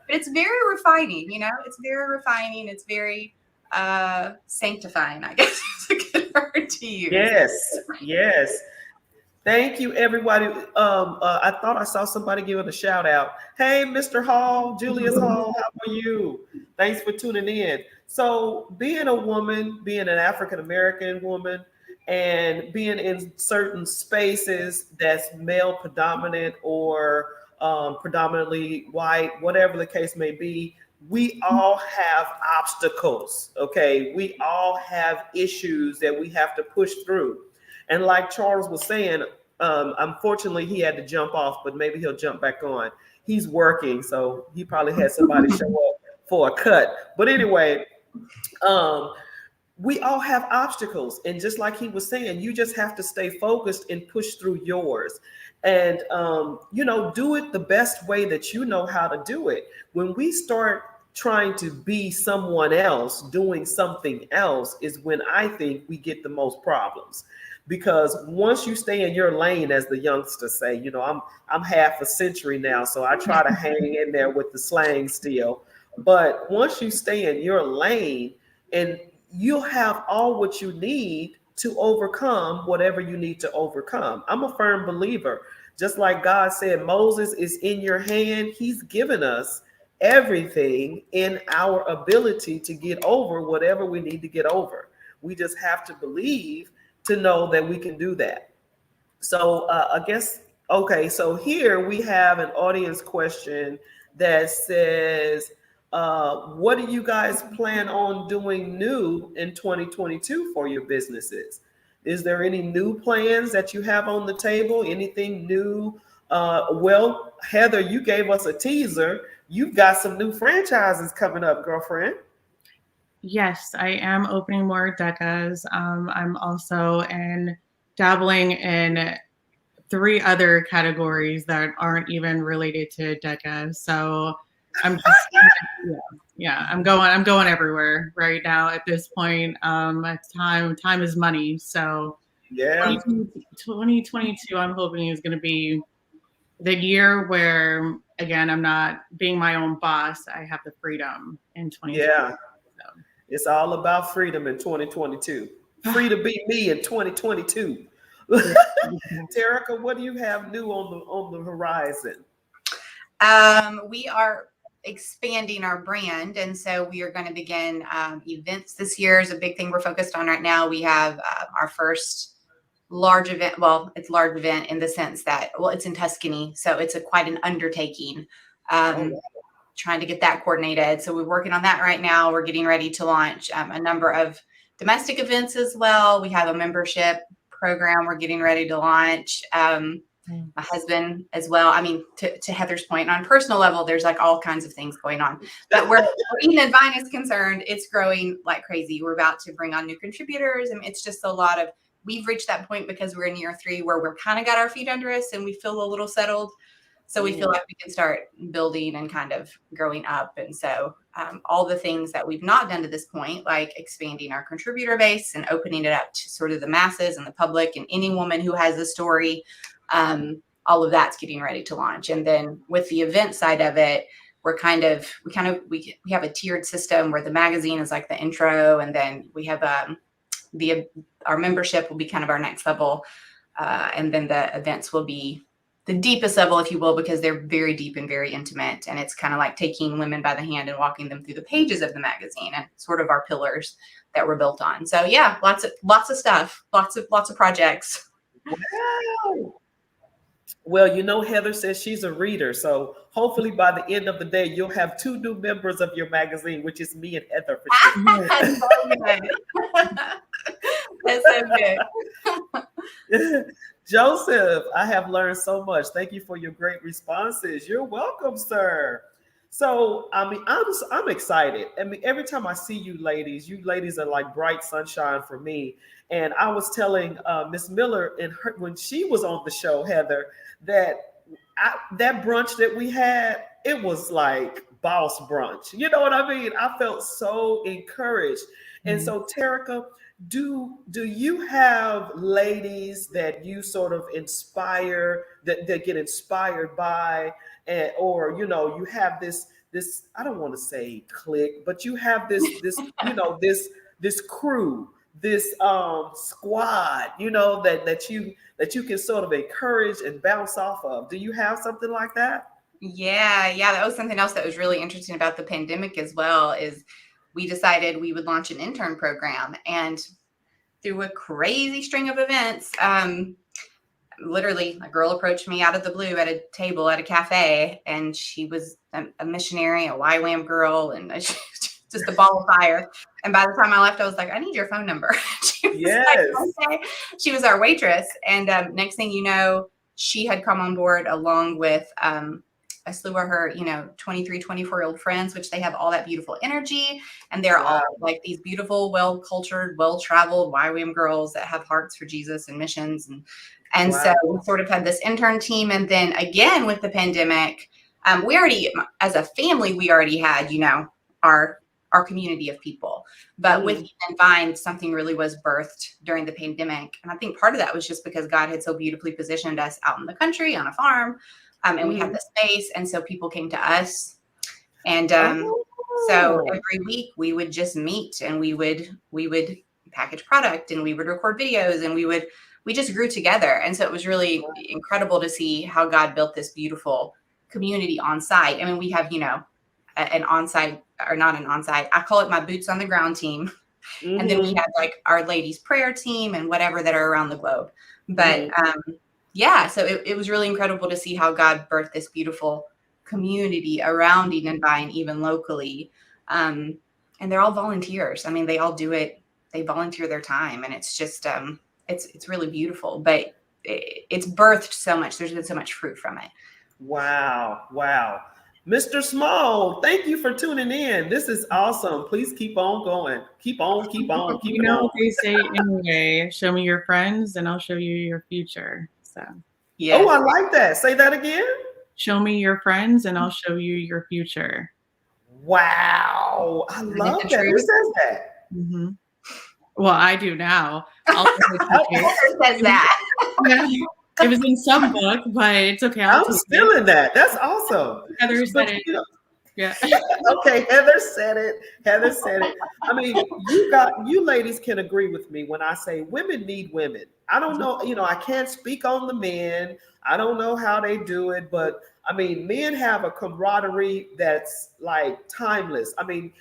it's very refining, you know, it's very refining. It's very sanctifying, I guess is a good word to use. Yes. Thank you, everybody. I thought I saw somebody giving a shout out. Hey, Mr. Hall, Julius Hall, how are you? Thanks for tuning in. So being a woman, being an African-American woman, and being in certain spaces that's male predominant or predominantly white, whatever the case may be, we all have obstacles, okay? We all have issues that we have to push through. And like Charles was saying, unfortunately, he had to jump off, but maybe he'll jump back on. He's working, so he probably had somebody show up for a cut. But anyway, we all have obstacles. And just like he was saying, you just have to stay focused and push through yours. And, do it the best way that you know how to do it. When we start trying to be someone else, doing something else, is when I think we get the most problems. Because once you stay in your lane, as the youngsters say, I'm half a century now, so I try to hang in there with the slang still. But once you stay in your lane, and you'll have all what you need to overcome whatever you need to overcome. I'm a firm believer. Just like God said, Moses is in your hand. He's given us everything in our ability to get over whatever we need to get over. We just have to believe to know that we can do that. So I guess, okay, so here we have an audience question that says, what do you guys plan on doing new in 2022 for your businesses? Is there any new plans that you have on the table? Anything new? Well, Heather, you gave us a teaser. You've got some new franchises coming up, girlfriend. Yes, I am opening more Decas. I'm also dabbling in 3 other categories that aren't even related to Deca. So I'm just I'm going everywhere right now at this point. Time is money. So Yeah. 2022, I'm hoping is going to be the year where, again, I'm not being my own boss. I have the freedom in 2022. Yeah. So. It's all about freedom in 2022. Free to be me in 2022. Terica, what do you have new on the horizon? We are expanding our brand, and so we are going to begin events this year. Is a big thing we're focused on right now. We have our first large event. Well, it's large event in the sense that, it's in Tuscany, so it's quite an undertaking. Trying to get that coordinated. So we're working on that right now. We're getting ready to launch a number of domestic events as well. We have a membership program we're getting ready to launch. My husband as well. I mean, to Heather's point, on a personal level, there's like all kinds of things going on. But where Eden and Vine is concerned, it's growing like crazy. We're about to bring on new contributors, and it's just a lot of, we've reached that point because we're in year 3 where we're kind of got our feet under us and we feel a little settled. So we feel like we can start building and kind of growing up. And so all the things that we've not done to this point, like expanding our contributor base and opening it up to sort of the masses and the public and any woman who has a story, all of that's getting ready to launch. And then with the event side of it, we have a tiered system where the magazine is like the intro, and then we have our membership will be kind of our next level, and then the events will be the deepest level, if you will, because they're very deep and very intimate. And it's kind of like taking women by the hand and walking them through the pages of the magazine, and sort of our pillars that we're built on. So yeah, lots of stuff, lots of projects. Wow. Well, Heather says she's a reader. So hopefully by the end of the day, you'll have 2 new members of your magazine, which is me and Heather. For sure. That's so good. That's so good. Joseph, I have learned so much. Thank you for your great responses. You're welcome, sir. So, I mean, I'm excited. I mean, every time I see you ladies are like bright sunshine for me. And I was telling Miss Miller when she was on the show, Heather, that that brunch that we had, it was like boss brunch. You know what I mean? I felt so encouraged. And so, Terica, do you have ladies that you sort of inspire, that get inspired by, or you have this I don't want to say clique, but you have this this crew, this squad, that you can sort of encourage and bounce off of? Do you have something like that? Yeah, that was something else that was really interesting about the pandemic as well, is we decided we would launch an intern program, and through a crazy string of events, literally a girl approached me out of the blue at a table at a cafe, and she was a missionary, a YWAM girl, and just a ball of fire. And by the time I left, I was like, I need your phone number. Yes. Like, okay. She was our waitress. And next thing you know, she had come on board along with a a slew of her, 23, 24-year-old friends, which they have all that beautiful energy. And they're all like these beautiful, well-cultured, well-traveled YWAM girls that have hearts for Jesus and missions. And so we sort of had this intern team. And then again, with the pandemic, we already, as a family, we already had, our community of people. But with Eden Vine, something really was birthed during the pandemic. And I think part of that was just because God had so beautifully positioned us out in the country on a farm. And we had the space. And so people came to us. And so every week we would just meet, and we would package product, and we would record videos, and we just grew together. And so it was really incredible to see how God built this beautiful community on site. I mean, we have, an on-site, or not an on-site, I call it my boots on the ground team. And then we have like our ladies prayer team and whatever that are around the globe. But so it was really incredible to see how God birthed this beautiful community around Eden Vine, even locally. And they're all volunteers. I mean, they all do it. They volunteer their time, and it's just, it's really beautiful, but it's birthed so much. There's been so much fruit from it. Wow. Mr. Small, thank you for tuning in. This is awesome. Please keep on going. Keep on. They say anyway, show me your friends and I'll show you your future. So yeah. Oh, I like that. Say that again. Show me your friends and I'll show you your future. Wow. I love that. Who says that? Mm-hmm. Well, I do now. Who says that? Yeah. It was in some book, but it's okay. I'm still in that. That's awesome. Heather said it. Yeah. Okay, Heather said it. I mean, you ladies can agree with me when I say women need women. I don't know, I can't speak on the men. I don't know how they do it, but I mean, men have a camaraderie that's like timeless. I mean,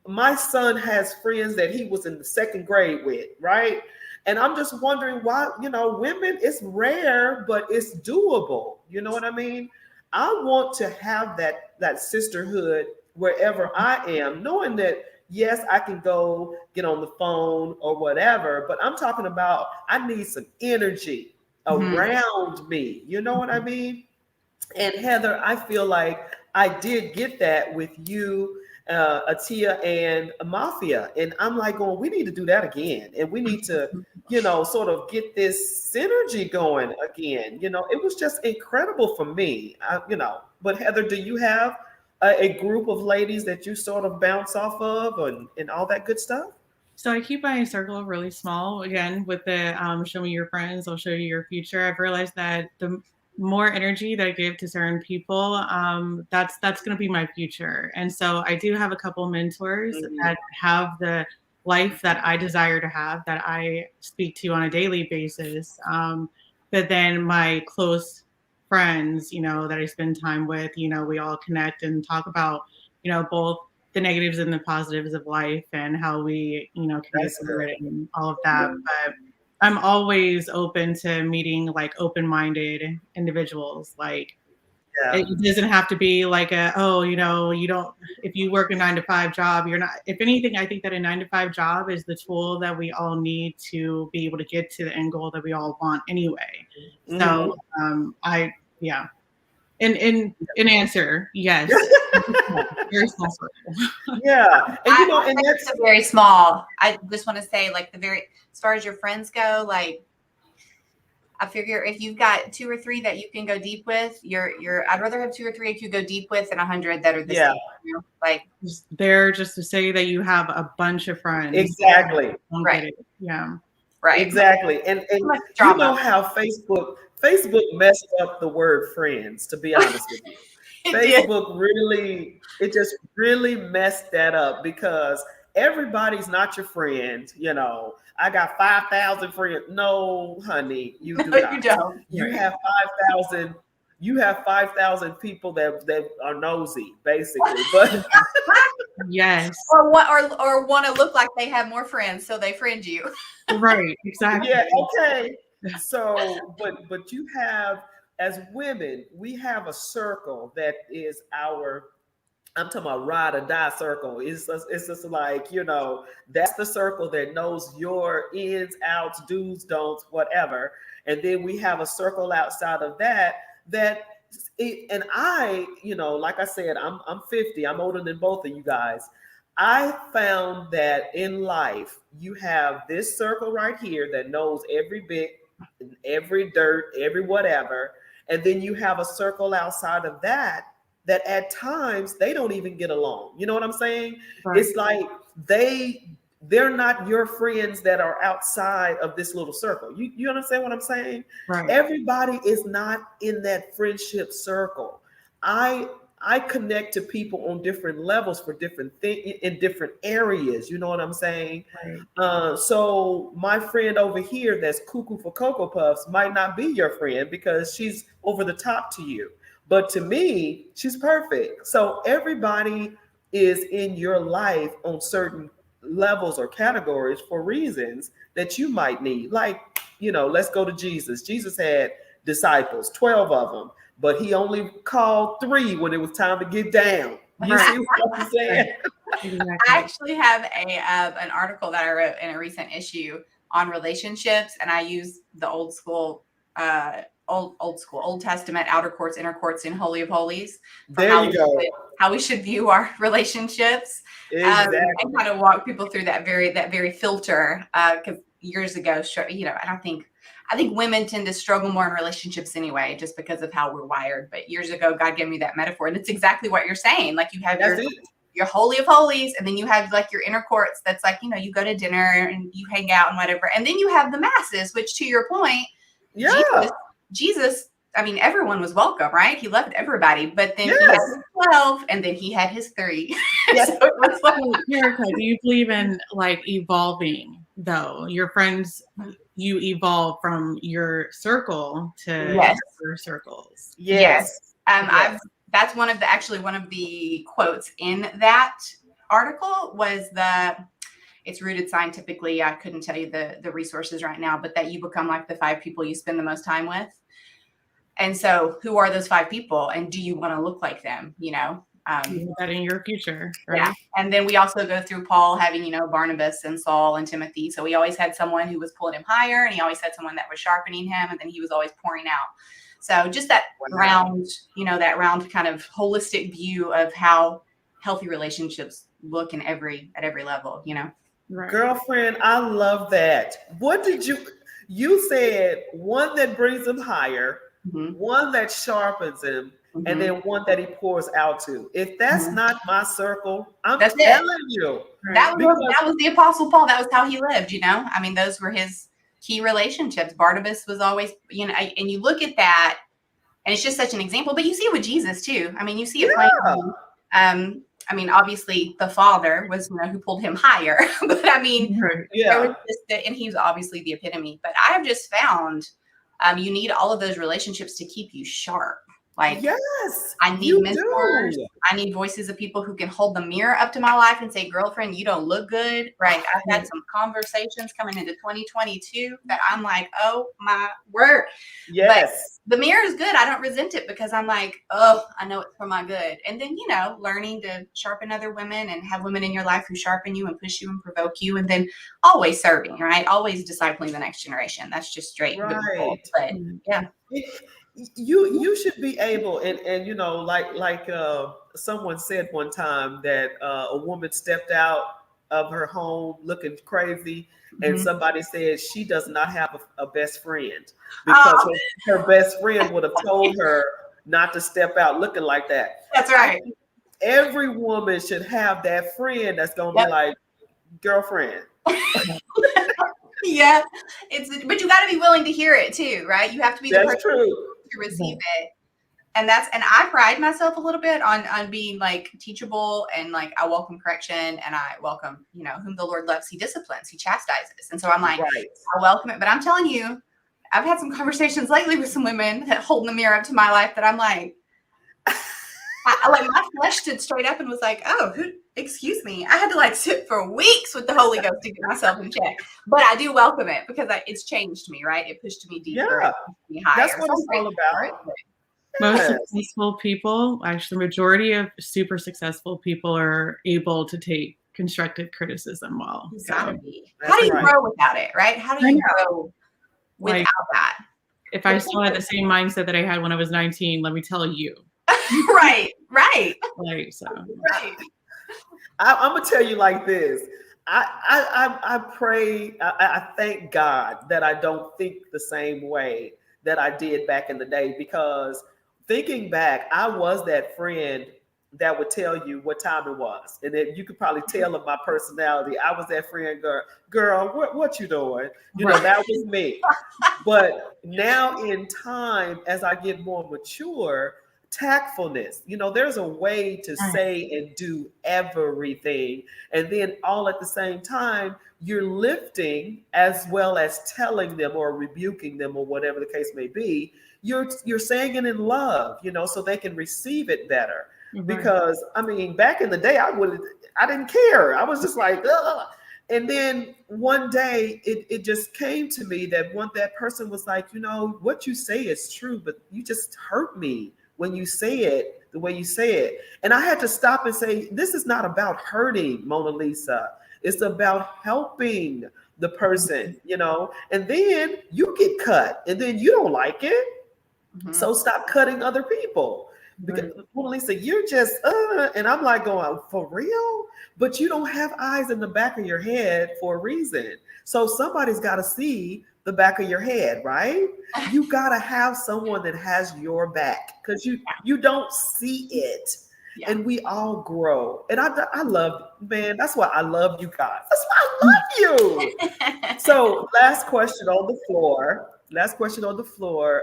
my son has friends that he was in the second grade with, right? And I'm just wondering why, women, it's rare, but it's doable. You know what I mean? I want to have that sisterhood wherever I am, knowing that, yes, I can go get on the phone or whatever, but I'm talking about I need some energy around me. You know what I mean? And Heather, I feel like I did get that with you, Atia and Mafia. And I'm like going, we need to do that again. And we need to, sort of get this synergy going again. It was just incredible for me, but Heather, do you have a group of ladies that you sort of bounce off of and all that good stuff? So I keep my circle really small. Again, with the show me your friends, I'll show you your future. I've realized that the more energy that I give to certain people, that's going to be my future. And so I do have a couple mentors that have the life that I desire to have, that I speak to on a daily basis. But then my close friends, that I spend time with, we all connect and talk about, both the negatives and the positives of life and how we, can get through it and all of that. But I'm always open to meeting like open-minded individuals. Like it doesn't have to be like you don't, if you work a 9-to-5 job, you're not, if anything, I think that a 9-to-5 job is the tool that we all need to be able to get to the end goal that we all want anyway. So in answer, yes. Very small circle. Yeah. And and that's very small. I just want to say, like, as far as your friends go, like, I figure if you've got 2 or 3 that you can go deep with, I'd rather have 2 or 3 that you go deep with than 100 that are the same. Like, there just to say that you have a bunch of friends. Exactly. Right. Yeah. Right. Exactly. And you know how Facebook messed up the word friends, to be honest with you. Facebook really messed that up, because everybody's not your friend. I got 5,000 friends. No, honey, you do not. You don't. You have 5,000. You have 5,000 people that are nosy, basically. But yes, or want to look like they have more friends, so they friend you. Right. Exactly. Yeah. Okay. So, but you have, as women, we have a circle that is I'm talking about ride or die circle. It's just like, that's the circle that knows your ins, outs, do's, don'ts, whatever. And then we have a circle outside of that and I, like I said, I'm 50. I'm older than both of you guys. I found that in life, you have this circle right here that knows every bit, every dirt, every whatever. And then you have a circle outside of that at times they don't even get along. You know what I'm saying? Right. It's like they're not your friends that are outside of this little circle. You understand what I'm saying? Right. Everybody is not in that friendship circle. I connect to people on different levels for different things in different areas. You know what I'm saying? Right. So my friend over here that's cuckoo for Cocoa Puffs might not be your friend because she's over the top to you. But to me, she's perfect. So everybody is in your life on certain levels or categories for reasons that you might need. Like, let's go to Jesus. Jesus had disciples, 12 of them, but he only called 3 when it was time to get down. You see what I'm saying? Exactly. I actually have an article that I wrote in a recent issue on relationships, and I use the old Testament, outer courts, inner courts, and Holy of Holies. There you go. How we should view our relationships, Exactly. and kind of walk people through that very filter. Because years ago, I think women tend to struggle more in relationships anyway, just because of how we're wired. But years ago, God gave me that metaphor, and it's exactly what you're saying. Like you have your Holy of Holies, and then you have like your inner courts. That's like, you go to dinner and you hang out and whatever. And then you have the masses, which to your point, Jesus, I mean, everyone was welcome, right? He loved everybody, but then he had his 12 and then he had his 3. Yes. So it was like, Erica, do you believe in like evolving though? Your friends, you evolve from your circle to your circles. Yes. That's one of the quotes in that article was it's rooted scientifically. I couldn't tell you the resources right now, but that you become like the 5 people you spend the most time with. And so who are those 5 people? And do you want to look like them? That in your future, right? Yeah. And then we also go through Paul having, Barnabas and Saul and Timothy. So he always had someone who was pulling him higher, and he always had someone that was sharpening him, and then he was always pouring out. So just that round kind of holistic view of how healthy relationships look at every level, Right. Girlfriend, I love that. What did you said one that brings him higher, one that sharpens him, and then one that he pours out to. If that's not my circle, that's telling you. That was the Apostle Paul. That was how he lived, I mean, those were his key relationships. Barnabas was always, and you look at that, and it's just such an example. But you see it with Jesus too. I mean, you see it plainly. I mean, obviously the Father was, who pulled him higher. But I mean, there was and he was obviously the epitome. But I have just found you need all of those relationships to keep you sharp. Like, yes, I need mentors. I need voices of people who can hold the mirror up to my life and say, girlfriend, you don't look good. Right. I've had some conversations coming into 2022 that I'm like, oh my word. Yes. But the mirror is good. I don't resent it because I'm like, oh, I know it's for my good. And then, learning to sharpen other women and have women in your life who sharpen you and push you and provoke you. And then always serving, right? Always discipling the next generation. That's just straight. Right. But yeah. You should be able, and like someone said one time that a woman stepped out of her home looking crazy, and somebody said she does not have a best friend because her best friend would have told her not to step out looking like that. That's right. Every woman should have that friend that's gonna be like, girlfriend. Yeah, but you got to be willing to hear it too, right? You have to be the person to receive it, and I pride myself a little bit on being like teachable, and like I welcome correction, and I welcome whom the Lord loves, He disciplines, He chastises, and so I'm like I welcome it. But I'm telling you, I've had some conversations lately with some women that holding the mirror up to my life that I'm like, I like my flesh stood straight up and was like, oh, excuse me. I had to like sit for weeks with the Holy Ghost to get myself in check. But I do welcome it because it's changed me, right? It pushed me deeper. Yeah, pushed me higher. That's what it's all about. Most successful people, actually, the majority of super successful people are able to take constructive criticism well. How do you grow without it, right? How do you grow without that? if I still had the same mindset that I had when I was 19, let me tell you. Right. Like, so. Right. I'm gonna tell you like this. I pray. I thank God that I don't think the same way that I did back in the day, because thinking back, I was that friend that would tell you what time it was, and then you could probably tell of my personality. I was that friend, girl, what you doing? You know, that was me. But now in time, as I get more mature, tactfulness, there's a way to say and do everything. And then all at the same time, you're lifting as well as telling them or rebuking them or whatever the case may be. You're saying it in love, so they can receive it better. Because I mean, back in the day, I didn't care. I was just like, ugh. And then one day it just came to me that that person was like, what you say is true, but you just hurt me when you say it the way you say it. And I had to stop and say, this is not about hurting Mona Lisa. It's about helping the person, and then you get cut and then you don't like it. Mm-hmm. So stop cutting other people. Because Mona Lisa, you're just, and I'm like going, for real? But you don't have eyes in the back of your head for a reason. So somebody's got to see the back of your head, right? You got to have someone that has your back, because you don't see it. Yeah. And we all grow. And I love, man, that's why I love you guys. That's why I love you. So last question on the floor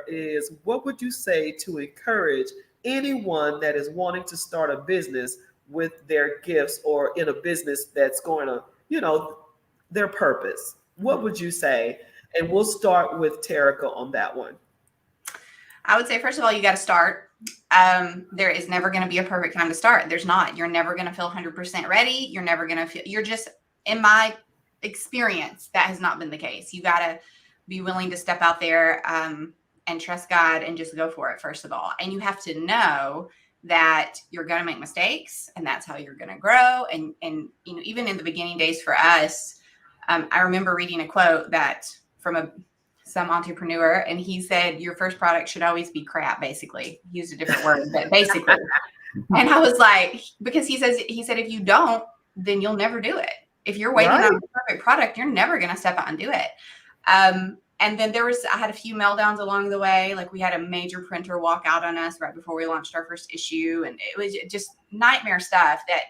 is, what would you say to encourage anyone that is wanting to start a business with their gifts, or in a business that's going to, their purpose? What would you say? And we'll start with Terica on that one. I would say, first of all, you got to start. There is never going to be a perfect time to start. There's not. You're never going to feel 100% ready. You're never going to feel, you're just, in my experience, that has not been the case. You got to be willing to step out there and trust God and just go for it, first of all. And you have to know that you're going to make mistakes, and that's how you're going to grow. And even in the beginning days for us, I remember reading a quote that from some entrepreneur, and he said, your first product should always be crap, basically. He used a different word, but basically. And I was like, because he said, if you don't, then you'll never do it. If you're waiting on a perfect product, you're never going to step out and do it. And then I had a few meltdowns along the way. Like, we had a major printer walk out on us right before we launched our first issue. And it was just nightmare stuff that,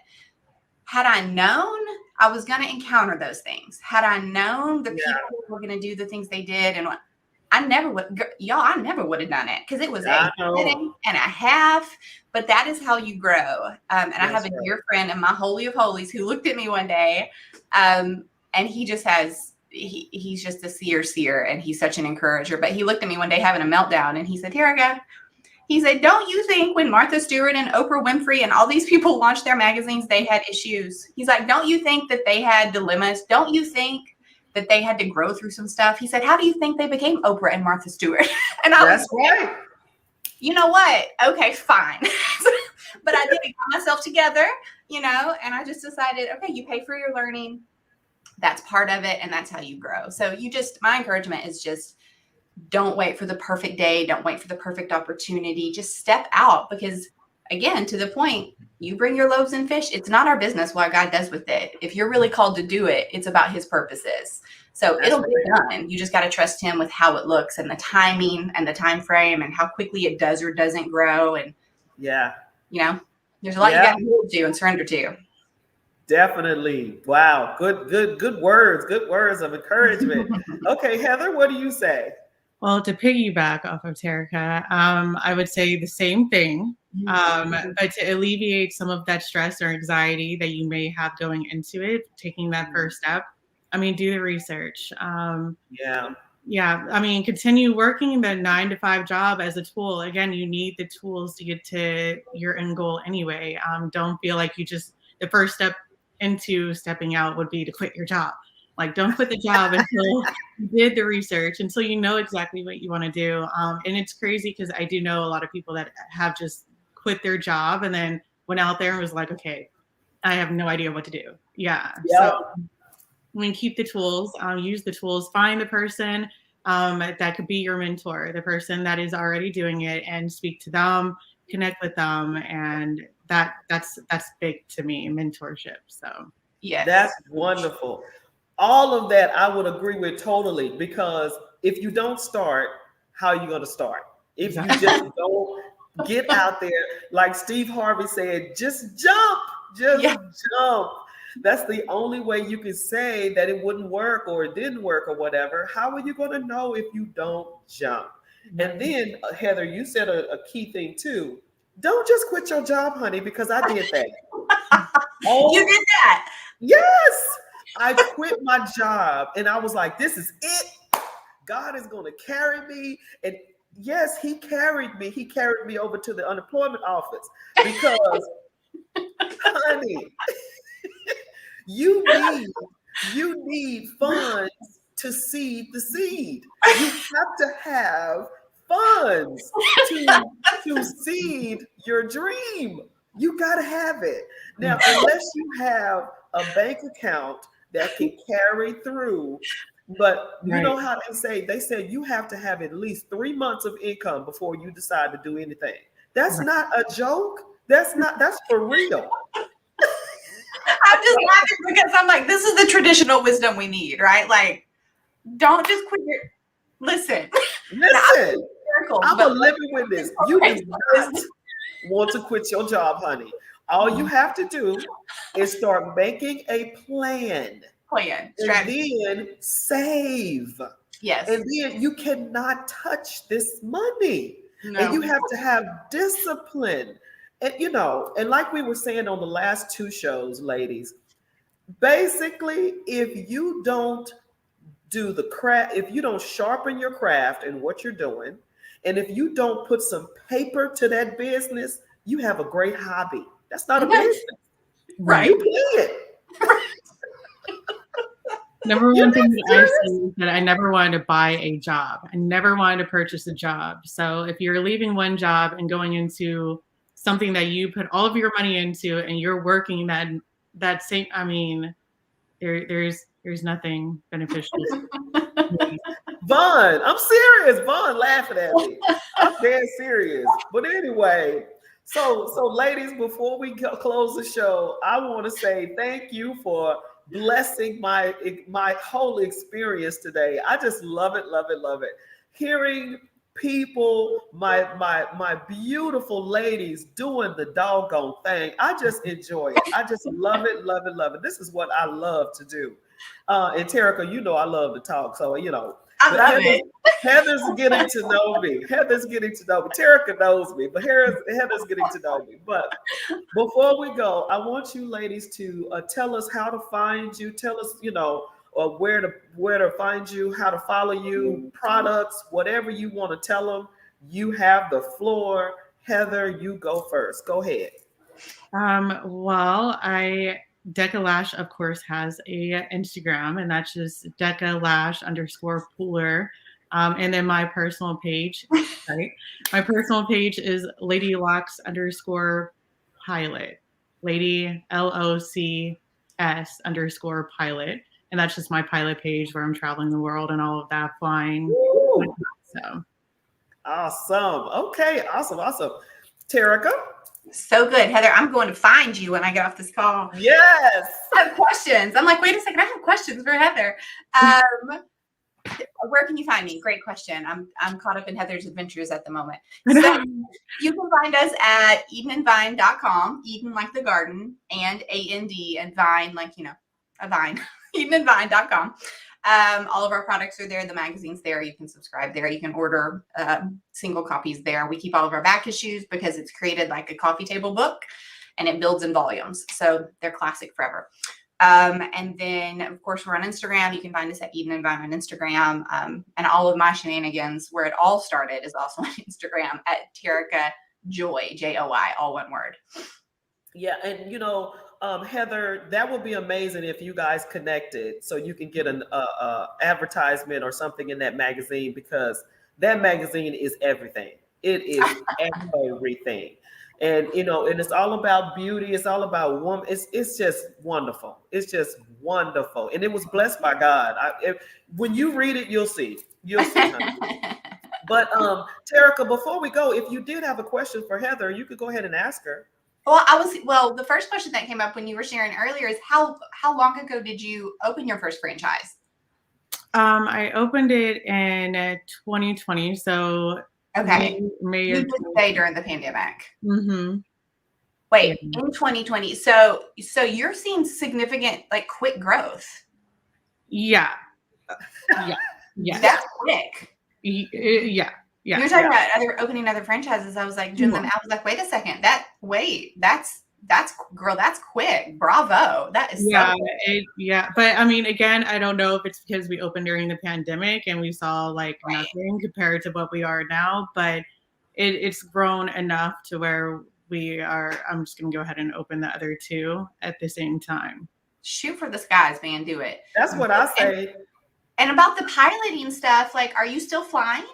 had I known I was going to encounter those things, had I known the people were going to do the things they did, and I never would have done it, because it was a sitting and a half. But that is how you grow. And I have a dear friend in my holy of holies who looked at me one day, and he just has, he's just a seer, and he's such an encourager. But he looked at me one day having a meltdown, and he said, Terica, he said, don't you think when Martha Stewart and Oprah Winfrey and all these people launched their magazines, they had issues? He's like, don't you think that they had dilemmas? Don't you think that they had to grow through some stuff? He said, how do you think they became Oprah and Martha Stewart? And I was like, you know what? Okay, fine. But I didn't get myself together, and I just decided, okay, you pay for your learning. That's part of it. And that's how you grow. So my encouragement is just, don't wait for the perfect day. Don't wait for the perfect opportunity. Just step out, because, again, to the point, you bring your loaves and fish. It's not our business what God does with it. If you're really called to do it, it's about his purposes. So it'll get done. You just got to trust him with how it looks, and the timing and the time frame, and how quickly it does or doesn't grow. And there's a lot you got to hold to and surrender to. Definitely. Wow. Good words. Good words of encouragement. Okay, Heather, what do you say? Well, to piggyback off of Terica, I would say the same thing, but to alleviate some of that stress or anxiety that you may have going into it, taking that first step, do the research. Continue working the 9-to-5 job as a tool. Again, you need the tools to get to your end goal anyway. Don't feel like the first step into stepping out would be to quit your job. Like, don't quit the job until you did the research, until you know exactly what you want to do. And it's crazy, because I do know a lot of people that have just quit their job and then went out there and was like, okay, I have no idea what to do. Yeah. So keep the tools, use the tools, find the person that could be your mentor, the person that is already doing it, and speak to them, connect with them, and that's big to me, mentorship. So Yes. That's wonderful. All of that I would agree with totally, because if you don't start, how are you going to start? If you just don't get out there, like Steve Harvey said, just jump, jump. That's the only way you can say that it wouldn't work or it didn't work or whatever. How are you going to know if you don't jump? And then, Heather, you said a key thing too. Don't just quit your job, honey, because I did that. You did that. Yes. I quit my job and I was like, this is it. God is going to carry me. And yes, he carried me. He carried me over to the unemployment office because, honey, you need funds to seed the seed. You have to have funds to seed your dream. You got to have it. Now, unless you have a bank account that can carry through, but you know how they say you have to have at least 3 months of income before you decide to do anything. That's not a joke. That's for real. I'm just laughing because I'm like, this is the traditional wisdom we need, right? Like, don't just quit your, listen. I'm a living witness. You do not want to quit your job, honey. All you have to do is start making a plan. And then save. Yes. And then you cannot touch this money. No. And you have to have discipline. And and like we were saying on the last 2 shows, ladies, basically, if you don't do the craft, if you don't sharpen your craft and what you're doing, and if you don't put some paper to that business, you have a great hobby. That's not a business. Right. You play it. Number one thing that I say is that I never wanted to buy a job. I never wanted to purchase a job. So if you're leaving one job and going into something that you put all of your money into and you're working that same, I mean, there's nothing beneficial. Vaughn, I'm serious. Vaughn laughing at me. I'm dead serious. But anyway, so ladies, before we close the show, I want to say thank you for blessing my whole experience today. I just love it. Hearing people, my beautiful ladies doing the doggone thing. I just enjoy it. I just love it. This is what I love to do. And Terica, I love to talk. So, I love it. Heather's getting to know me. Terica knows me, but Heather's getting to know me. But before we go, I want you ladies to tell us how to find you. Tell us, where to find you, how to follow you, products, whatever you want to tell them. You have the floor. Heather, you go first. Go ahead. Well, Decca Lash, of course, has a Instagram, and that's just Decca Lash _Pooler. And then my personal page, right? My personal page is Lady Locks _pilot, Lady LOCS _pilot. And that's just my pilot page where I'm traveling the world and all of that flying. So awesome. Okay, awesome. Terica? So good, Heather. I'm going to find you when I get off this call. Yes. I have questions. I'm like, wait a second, I have questions for Heather. Where can you find me? Great question. I'm caught up in Heather's adventures at the moment. So you can find us at EdenandVine.com, Eden like the garden, and AND and Vine like, a vine. EdenandVine.com. All of our products are there. The magazine's there. You can subscribe there. You can order single copies there. We keep all of our back issues because it's created like a coffee table book and it builds in volumes. So they're classic forever. And then, of course, we're on Instagram. You can find us at Eden and Vine on Instagram. And all of my shenanigans, where it all started, is also on Instagram at Terica Joy, Joy, all one word. Yeah, and Heather, that would be amazing if you guys connected so you can get an advertisement or something in that magazine, because that magazine is everything. It is everything. And and it's all about beauty. It's all about woman. It's just wonderful. It's just wonderful. And it was blessed by God. When you read it, you'll see. You'll see. Honey. But Terica, before we go, if you did have a question for Heather, you could go ahead and ask her. Well, the first question that came up when you were sharing earlier is how long ago did you open your first franchise? I opened it in 2020, so okay, May you did say during the pandemic. Mm-hmm. Wait, in 2020. So you're seeing significant, like, quick growth. Yeah. That's quick. Yeah. You're talking about opening other franchises. I was like, doing them. I was like, wait a second. That's quick. Bravo. That is so quick. But I mean, again, I don't know if it's because we opened during the pandemic and we saw like nothing compared to what we are now, but it's grown enough to where I'm just gonna go ahead and open the other two at the same time. Shoot for the skies, man. Do it. That's what I say. And about the piloting stuff, like, are you still flying?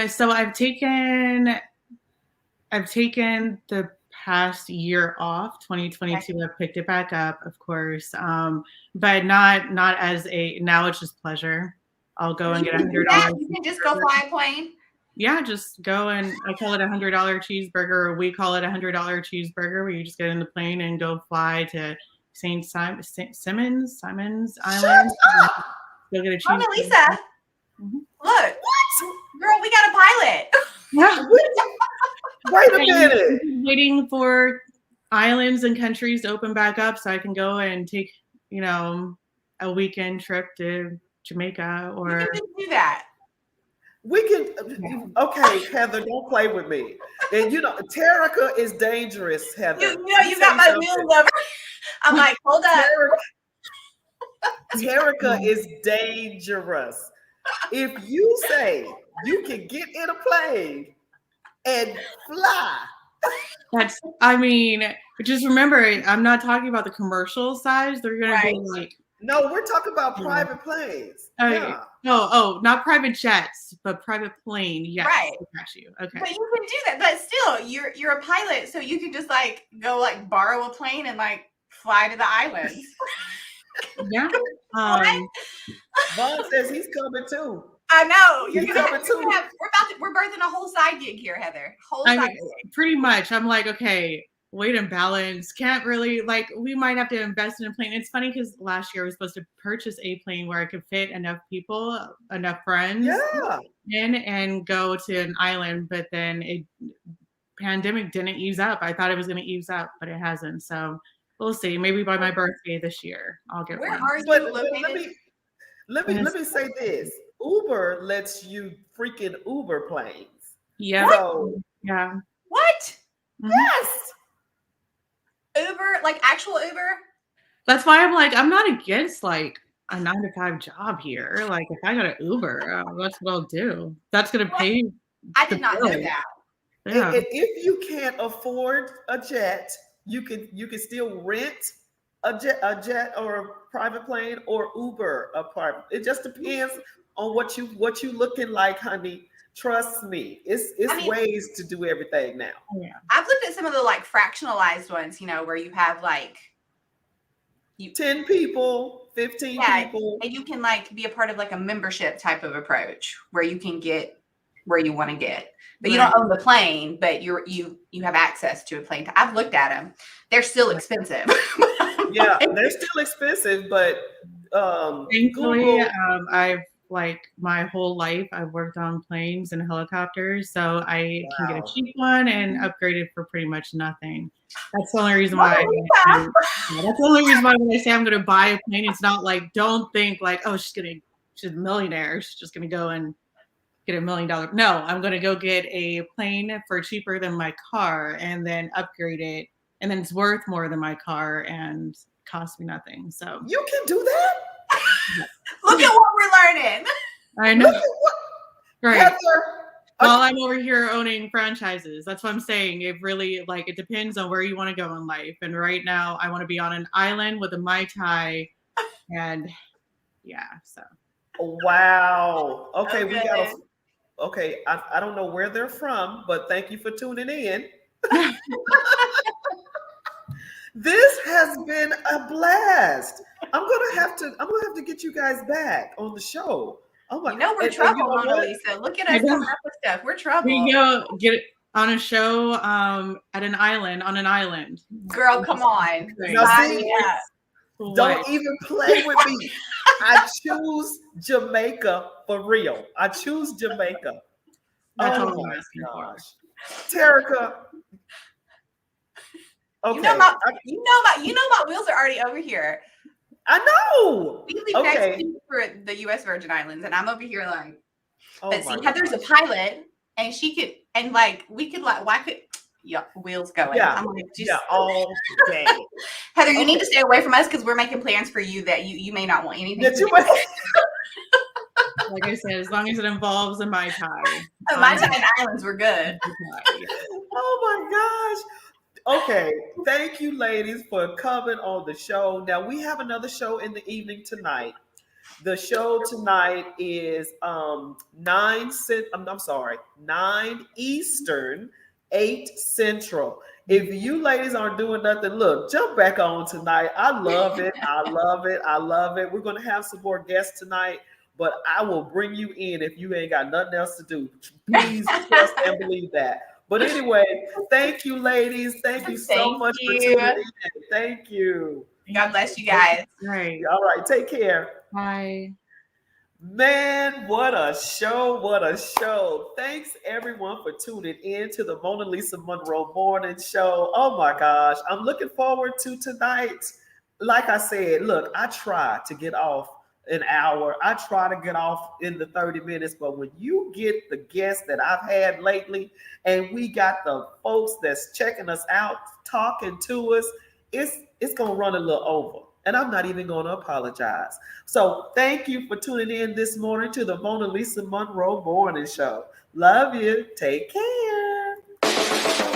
So I've taken the past year off, 2022. Okay. I've picked it back up, of course, but not as now it's just pleasure. I'll go and get $100. You can just go fly a plane. Yeah, just go, and I call it $100 cheeseburger, or we call it $100 cheeseburger, where you just get in the plane and go fly to St. Simons Island. Go get a cheeseburger. Mona Lisa, look, what? Girl, we got a pilot. Yeah. Wait a minute. Waiting for islands and countries to open back up so I can go and take, a weekend trip to Jamaica or. You can do that. We can. Okay, Heather, don't play with me. And Terica is dangerous, Heather. You got my new number. I'm like, hold up. Terica is dangerous. If you say you can get in a plane and fly. Just remember, I'm not talking about the commercial size. They're going to be like. No, we're talking about private planes. Yeah. Oh, not private jets, but private plane. Yes. Right. I got you. Okay. But you can do that. But still, you're a pilot, so you can just go borrow a plane and fly to the islands. Yeah. Vaughn says he's coming too. I know. You're coming too. We're birthing a whole side gig here, Heather. Pretty much. I'm like, okay, weight and balance. Can't really we might have to invest in a plane. It's funny because last year I was supposed to purchase a plane where I could fit enough people, enough friends in and go to an island, but then pandemic didn't ease up. I thought it was going to ease up, but it hasn't. So we'll see. Maybe by my birthday this year, I'll get one. Where are you located? Let me say this. Uber lets you freaking Uber planes. Yeah. So, yeah. What? Mm-hmm. Yes. Uber, actual Uber? That's why I'm not against a 9-to-5 job here. If I got an Uber, that's what I'll do. That's going to pay. I did not know that. Yeah. And if you can't afford a jet, you can still rent a jet or a private plane, or Uber a private. It just depends on what you looking like, honey. Trust me, it's ways to do everything now. Yeah. I've looked at some of the fractionalized ones, where you have 10 people, 15 people, and you can be a part of a membership type of approach where you can get where you want to get, but you don't own the plane, but you have access to a plane. I've looked at them; they're still expensive. Yeah, they're still expensive, but thankfully, Google, I've my whole life I've worked on planes and helicopters, so I can get a cheap one and upgrade it for pretty much nothing. That's the only reason why. That's the only reason why when I say I'm going to buy a plane, it's not don't think she's a millionaire. She's just going to go and get $1 million. No, I'm going to go get a plane for cheaper than my car and then upgrade it, and then it's worth more than my car and cost me nothing. So you can do that. Look at what we're learning. I know. Right. Heather, well, I'm over here owning franchises. That's what I'm saying. It really it depends on where you want to go in life. And right now I want to be on an island with a Mai Tai, and so. Wow. Okay, we Okay, I don't know where they're from, but thank you for tuning in. This has been a blast. I'm gonna have to get you guys back on the show. Oh my! You know we're and trouble, you know Mona what? Lisa. Look at I us know. coming up with stuff. We're trouble. We go get on a show at an island, on an island. Girl, come on. Now Sign see, me up. don't even play with me. I choose Jamaica for real. I choose Jamaica. That's all Oh I'm my asking for. gosh, Terica. Okay, You know my wheels are already over here. I know. We leave Okay. next week for the U.S. Virgin Islands, and I'm over here like, Oh but my see, Heather's a gosh. pilot, and she could, and like we could like, why could, yeah, wheels going. Yeah, I'm like, just Yeah, all day. Heather, you need Okay. to stay away from us because we're making plans for you that you may not want anything. That to you do might- with. Like I said, as long as it involves a Mai Tai. My time in Islands, we're good. Oh my gosh. Okay, thank you, ladies, for coming on the show. Now we have another show in the evening tonight. The show tonight is 9 Eastern, 8 Central. If you ladies aren't doing nothing, look, jump back on tonight. I love it. I love it. I love it. We're gonna have some more guests tonight, but I will bring you in if you ain't got nothing else to do. Please trust and believe that. But anyway, thank you, ladies. Thank you so Thank much for you. tuning in. Thank you. God bless you guys. Right. All right, take care. Bye. Man, what a show. What a show. Thanks everyone for tuning in to the Mona Lisa Monroe Morning Show. Oh my gosh, I'm looking forward to tonight. Like I said, look, I try to get off an hour. I try to get off in the 30 minutes, but when you get the guests that I've had lately, and we got the folks that's checking us out, talking to us, it's gonna run a little over. And I'm not even gonna apologize. So thank you for tuning in this morning to the Mona Lisa Monroe Morning Show. Love you. Take care.